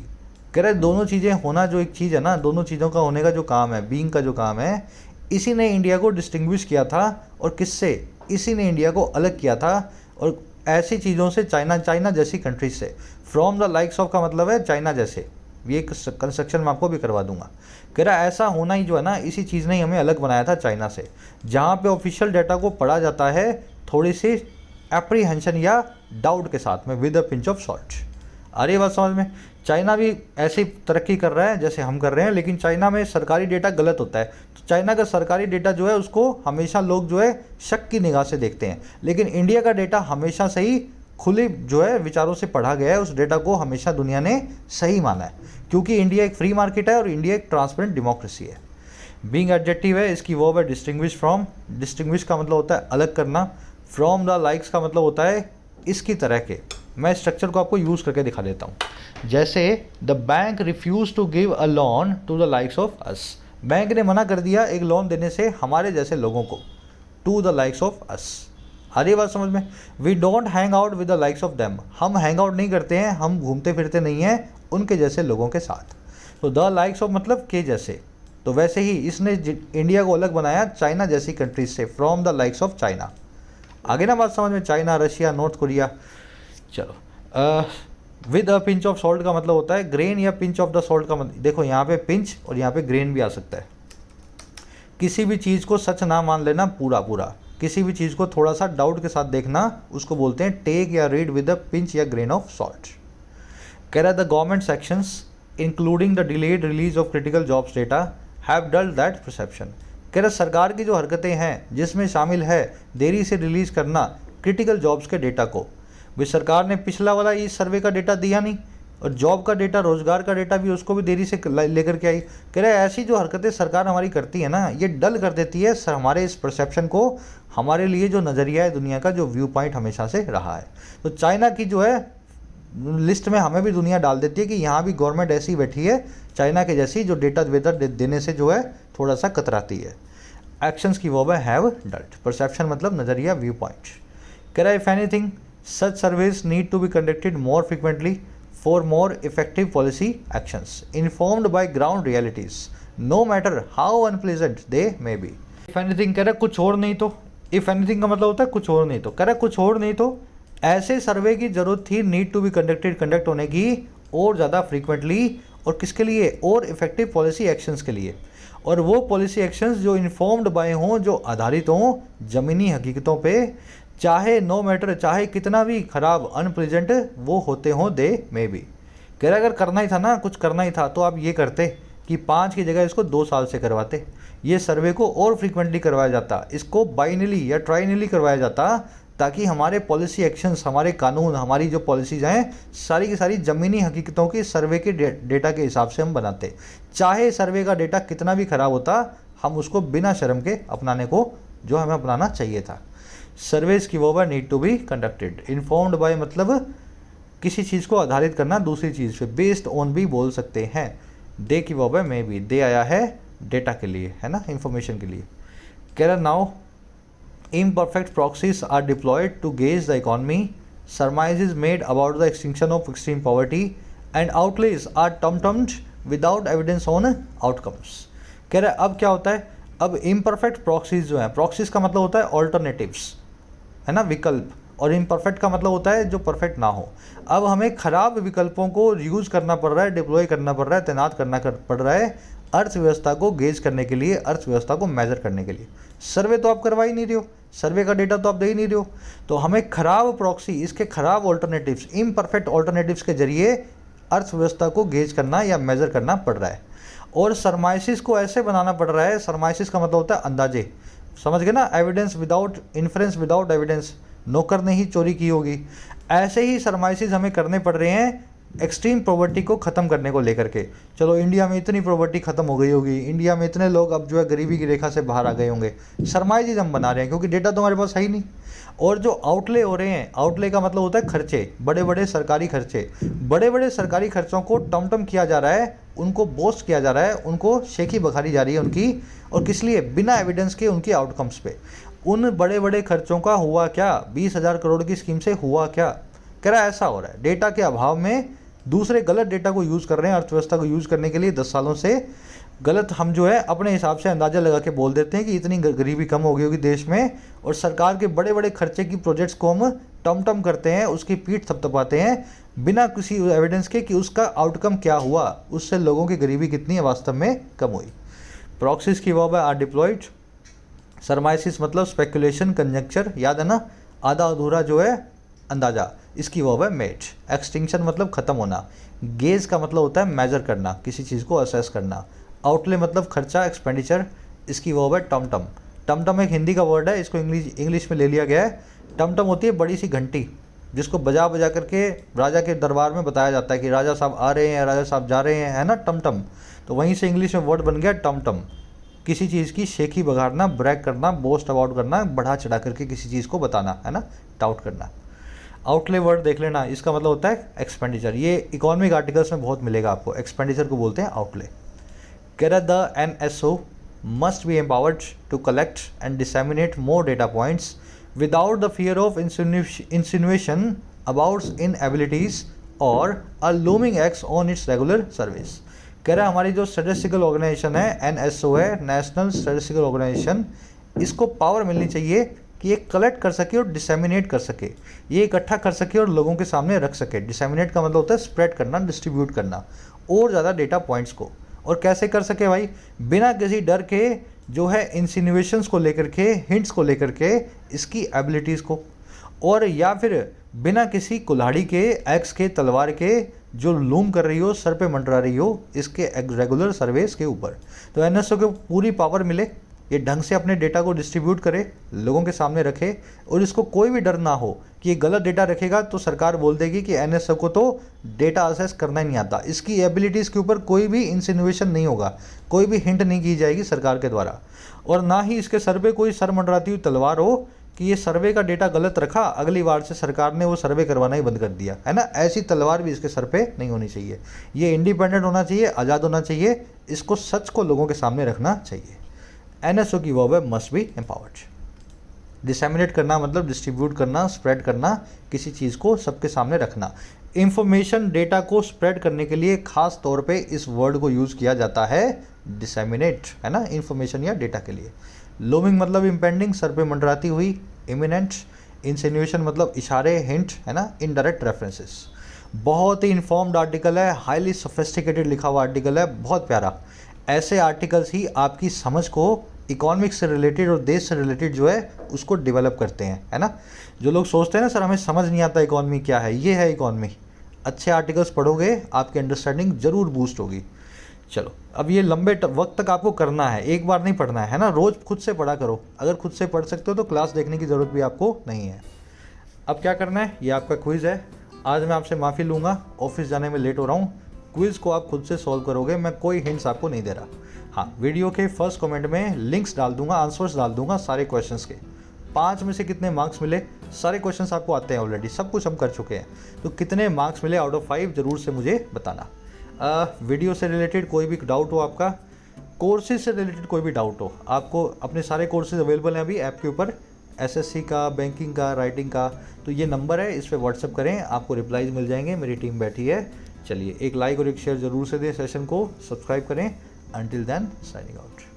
कह रहे दोनों चीज़ें होना जो एक चीज़ है ना, दोनों चीज़ों का होने का जो काम है, बीइंग का जो काम है, इसी ने इंडिया को डिस्टिंग्विश किया था। और किससे? इसी ने इंडिया को अलग किया था, और ऐसी चीज़ों से, चाइना जैसी कंट्रीज से। फ्रॉम द लाइक्स ऑफ का मतलब है चाइना जैसे, ये कंस्ट्रक्शन मैं आपको भी करवा दूंगा। कह रहा ऐसा होना ही जो है ना, इसी चीज़ ने हमें अलग बनाया था चाइना से, जहाँ पे ऑफिशियल डाटा को पढ़ा जाता है थोड़ी सी एप्रीहेंशन या डाउट के साथ में, with a pinch of salt. अरे बात समझ में? चाइना भी ऐसी तरक्की कर रहा है जैसे हम कर रहे हैं, लेकिन चाइना में सरकारी डेटा गलत होता है। तो चाइना का सरकारी डेटा जो है उसको हमेशा लोग जो है शक की निगाह से देखते हैं, लेकिन इंडिया का डेटा हमेशा से ही खुले जो है विचारों से पढ़ा गया है, उस डेटा को हमेशा दुनिया ने सही माना है, क्योंकि इंडिया एक फ्री मार्केट है और इंडिया एक ट्रांसपेरेंट डेमोक्रेसी है। बीइंग एडजेक्टिव है, इसकी वर्ब है डिस्टिंग्विश फ्रॉम। डिस्टिंग्विश का मतलब होता है अलग करना। फ्रॉम द लाइक्स का मतलब होता है इसकी तरह के। मैं स्ट्रक्चर को आपको यूज़ करके दिखा देता हूँ। जैसे the bank refuse to give a loan to the likes of us, bank ने मना कर दिया एक लोन देने से हमारे जैसे लोगों को, to the likes of us. हर बात समझ में? We don't hang out with the likes of them, हम हैंग आउट नहीं करते हैं, हम घूमते फिरते नहीं हैं उनके जैसे लोगों के साथ। तो द लाइक्स ऑफ मतलब के जैसे, तो वैसे ही इसने इंडिया को अलग बनाया चाइना जैसी कंट्रीज से, from the likes of China. आगे ना बात समझ में? China, Russia, North Korea. चलो, with a pinch of salt का मतलब होता है ग्रेन या पिंच ऑफ द सॉल्ट का मतलब, देखो यहाँ पे पिंच और यहाँ पे ग्रेन भी आ सकता है। किसी भी चीज़ को सच ना मान लेना पूरा पूरा, किसी भी चीज़ को थोड़ा सा डाउट के साथ देखना, उसको बोलते हैं टेक या रीड विद अ पिंच या ग्रेन ऑफ सॉल्ट। कह रहा, the government sections including the delayed release of critical jobs data have dulled that perception. कह रहा, सरकार की जो हरकतें हैं जिसमें शामिल है देरी से रिलीज़ करना क्रिटिकल जॉब्स के डेटा को, भाई सरकार ने पिछला वाला इस सर्वे का डेटा दिया नहीं, और जॉब का डेटा, रोजगार का डेटा भी उसको भी देरी से लेकर के आई। कह रहे ऐसी जो हरकतें सरकार हमारी करती है ना, ये डल कर देती है हमारे इस परसेप्शन को, हमारे लिए जो नज़रिया है दुनिया का, जो व्यू पॉइंट हमेशा से रहा है। तो चाइना की जो है लिस्ट में हमें भी दुनिया डाल देती है कि यहाँ भी गवर्नमेंट ऐसी बैठी है चाइना के जैसी, जो डेटा वेटा देने से जो है थोड़ा सा कतराती है। एक्शंस की वर्ब है हैव डल्ड। परसेप्शन मतलब नज़रिया, व्यू पॉइंट। कह रहा है if anything such surveys need to be conducted more frequently for more effective policy actions informed by ground realities no matter how unpleasant they may be. If anything कह रहा है कुछ और नहीं तो, इफ एनीथिंग का मतलब होता है कुछ और नहीं तो, कह रहा है कुछ और नहीं तो ऐसे सर्वे की जरूरत थी, नीड टू बी कंडक्ट होने की और ज़्यादा फ्रीक्वेंटली, और किसके लिए, और इफेक्टिव पॉलिसी एक्शंस के लिए, और वो पॉलिसी एक्शंस जो इन्फॉर्म्ड बाय हों, जो आधारित हों ज़मीनी हकीकतों पे, चाहे नो मैटर, चाहे कितना भी खराब अनप्लेजेंट वो होते हों दे मे बी। कह रहा अगर करना ही था ना, कुछ करना ही था तो आप ये करते कि 5 की जगह इसको 2 साल से करवाते, ये सर्वे को और फ्रीक्वेंटली करवाया जाता, इसको बाइनली या ट्राइनली करवाया जाता, ताकि हमारे पॉलिसी एक्शंस, हमारे कानून, हमारी जो पॉलिसीज हैं सारी की सारी ज़मीनी हकीकतों की सर्वे के डेटा के हिसाब से हम बनाते। चाहे सर्वे का डेटा कितना भी ख़राब होता, हम उसको बिना शर्म के अपनाने को, जो हमें अपनाना चाहिए था। सर्वेज की वो need to be conducted, informed by मतलब किसी चीज़ को आधारित करना दूसरी चीज़ पे, बेस्ड ऑन भी बोल सकते हैं। दे की वो मे बी, दे आया है डेटा के लिए, है ना, इंफॉर्मेशन के लिए। कह रहा now imperfect proxies are deployed to gauge the economy, surmises made about the extinction of extreme poverty, and outlays are termed without evidence on outcomes। कह रहा है अब क्या होता है, अब imperfect proxies जो है, proxies का मतलब होता है alternatives, है ना, विकल्प, और imperfect का मतलब होता है जो परफेक्ट ना हो। अब हमें खराब विकल्पों को यूज़ करना पड़ रहा है, डिप्लॉय करना पड़ रहा है, तैनात करना पड़ रहा है अर्थव्यवस्था को गेज करने के लिए, अर्थव्यवस्था को मेजर करने के लिए। सर्वे तो आप करवा ही नहीं रहे हो, सर्वे का डेटा तो आप दे ही नहीं रहे हो, तो हमें खराब प्रॉक्सी, इसके खराब ऑल्टरनेटिव्स, इम्परफेक्ट ऑल्टरनेटिव्स के जरिए अर्थव्यवस्था को गेज करना या मेजर करना पड़ रहा है। और सरमाइसिस को ऐसे बनाना पड़ रहा है, सरमाइसिस का मतलब होता है अंदाजे, समझ गए ना, evidence without, inference without evidence, नौकर ने ही चोरी की होगी, ऐसे ही सरमाइसिस हमें करने पड़ रहे हैं एक्सट्रीम पॉवर्टी को ख़त्म करने को लेकर के। चलो इंडिया में इतनी पॉवर्टी ख़त्म हो गई होगी, इंडिया में इतने लोग अब जो है गरीबी की रेखा से बाहर आ गए होंगे, सरमाइसिस हम बना रहे हैं क्योंकि डेटा तो हमारे पास है ही नहीं। और जो आउटले हो रहे हैं, आउटले का मतलब होता है खर्चे, बड़े बड़े सरकारी खर्चे, बड़े बड़े सरकारी खर्चों को टम किया जा रहा है, उनको बोस्ट किया जा रहा है, उनको शेखी बखारी जा रही है उनकी, और किस लिए, बिना एविडेंस के उनके आउटकम्स पे। उन बड़े बड़े खर्चों का हुआ क्या, 20,000 करोड़ की स्कीम से हुआ क्या, कह रहा है ऐसा हो रहा है। डेटा के अभाव में दूसरे गलत डेटा को यूज़ कर रहे हैं, अर्थव्यवस्था को यूज़ करने के लिए 10 सालों से गलत, हम जो है अपने हिसाब से अंदाज़ा लगा के बोल देते हैं कि इतनी गरीबी कम हो गई होगी देश में, और सरकार के बड़े बड़े खर्चे की प्रोजेक्ट्स को हम टम करते हैं, उसकी पीठ थपथपाते हैं बिना किसी एविडेंस के कि उसका आउटकम क्या हुआ, उससे लोगों की गरीबी कितनी है वास्तव में कम हुई। प्रॉक्सीज की वर्ब आर डिप्लॉयड, सरमाइसिस मतलब स्पेकुलेशन, कंजक्चर, याद है ना, आधा अधूरा जो है अंदाज़ा, इसकी वर्ब है मेड। एक्सटिंक्शन मतलब ख़त्म होना, गेज का मतलब होता है मेजर करना, किसी चीज़ को असेस करना, आउटले मतलब खर्चा, एक्सपेंडिचर, इसकी वर्ब है टम। टम एक हिंदी का वर्ड है, इसको इंग्लिश में ले लिया गया है। टम होती है बड़ी सी घंटी, जिसको बजा बजा करके राजा के दरबार में बताया जाता है कि राजा साहब आ रहे हैं, राजा साहब जा रहे हैं, है ना, टम। तो वहीं से इंग्लिश में वर्ड बन गया टम। किसी चीज़ की शेखी बघाड़ना, ब्रैक करना, बोस्ट अबाउट करना, बढ़ा चढ़ा करके किसी चीज़ को बताना, है ना, टाउट करना। आउटले वर्ड देख लेना, इसका मतलब होता है एक्सपेंडिचर, ये इकोनॉमिक आर्टिकल्स में बहुत मिलेगा आपको, एक्सपेंडिचर को बोलते हैं आउटले। कह रहा the NSO must be empowered to collect and disseminate more data points without the fear of insinuation about inabilities or a looming axe on its regular service. कह रहा है हमारी जो स्टैटिस्टिकल ऑर्गेनाइजेशन है, NSO है, national statistical organisation, इसको power मिलनी चाहिए कि ये कलेक्ट कर सके और डिसेमिनेट कर सके, ये इकट्ठा कर सके और लोगों के सामने रख सके। डिसेमिनेट का मतलब होता है स्प्रेड करना, डिस्ट्रीब्यूट करना और ज़्यादा डेटा पॉइंट्स को। और कैसे कर सके भाई, बिना किसी डर के, जो है इंसिनुएशंस को लेकर के, हिंट्स को लेकर के, इसकी एबिलिटीज़ को, और या फिर बिना किसी कुल्हाड़ी के, एक्स के, तलवार के, जो लूम कर रही हो, सर पे मंडरा रही हो, इसके रेगुलर सर्वेस के ऊपर। तो NSO को पूरी पावर मिले, ये ढंग से अपने डेटा को डिस्ट्रीब्यूट करे, लोगों के सामने रखे, और इसको कोई भी डर ना हो कि ये गलत डेटा रखेगा तो सरकार बोल देगी कि NSO को तो डेटा असेस करना ही नहीं आता। इसकी एबिलिटीज़ के ऊपर कोई भी इंसिनुएशन नहीं होगा, कोई भी हिंट नहीं की जाएगी सरकार के द्वारा, और ना ही इसके सर पे कोई सर मंडराती हुई तलवार हो कि ये सर्वे का डेटा गलत रखा, अगली बार से सरकार ने वो सर्वे करवाना ही बंद कर दिया, है ना, ऐसी तलवार भी इसके सर पे नहीं होनी चाहिए। ये इंडिपेंडेंट होना चाहिए, आज़ाद होना चाहिए, इसको सच को लोगों के सामने रखना चाहिए। NSO की वर्ब है मस्ट बी एम्पावर्ड। डिसेमिनेट करना मतलब डिस्ट्रीब्यूट करना, स्प्रेड करना, किसी चीज़ को सबके सामने रखना। इंफॉर्मेशन, डेटा को स्प्रेड करने के लिए खास तौर पे इस वर्ड को यूज़ किया जाता है डिसेमिनेट, है ना, इन्फॉर्मेशन या डेटा के लिए। लोमिंग मतलब इम्पेंडिंग, सर पे मंडराती हुई। इमिनेंट, इंसिन्यूएशन मतलब इशारे, हिंट, है ना, इनडायरेक्ट रेफरेंसेस। बहुत ही इन्फॉर्म्ड आर्टिकल है, हाईली सोफिस्टिकेटेड लिखा हुआ आर्टिकल है, बहुत प्यारा। ऐसे आर्टिकल्स ही आपकी समझ को इकोनॉमिक्स से रिलेटेड और देश से रिलेटेड जो है उसको डेवलप करते हैं, है ना। जो लोग सोचते हैं ना सर हमें समझ नहीं आता इकॉनमी क्या है, ये है इकॉनमी। अच्छे आर्टिकल्स पढ़ोगे आपकी अंडरस्टैंडिंग ज़रूर बूस्ट होगी। चलो, अब ये लंबे वक्त तक आपको करना है, एक बार नहीं पढ़ना है ना, रोज़ खुद से पढ़ा करो। अगर खुद से पढ़ सकते हो तो क्लास देखने की ज़रूरत भी आपको नहीं है। अब क्या करना है, ये आपका क्विज़ है। आज मैं आपसे माफ़ी लूँगा, ऑफिस जाने में लेट हो रहा हूँ। क्विज़ को आप खुद से सॉल्व करोगे, मैं कोई हिंट्स आपको नहीं दे रहा। हाँ, वीडियो के फर्स्ट कमेंट में लिंक्स डाल दूंगा, आंसर्स डाल दूंगा सारे क्वेश्चंस के। 5 में से कितने मार्क्स मिले, सारे क्वेश्चंस आपको आते हैं ऑलरेडी, सब कुछ हम कर चुके हैं। तो कितने मार्क्स मिले आउट ऑफ 5 ज़रूर से मुझे बताना। वीडियो से रिलेटेड कोई भी डाउट हो आपका, कोर्सेज से रिलेटेड कोई भी डाउट हो, आपको अपने सारे कोर्सेज अवेलेबल हैं अभी ऐप के ऊपर, एसएससी का, बैंकिंग का, राइटिंग का। तो ये नंबर है, इस पर व्हाट्सअप करें, आपको रिप्लाईज मिल जाएंगे, मेरी टीम बैठी है। चलिए, एक लाइक और एक शेयर ज़रूर से दें सेशन को, सब्सक्राइब करें। Until then, signing out.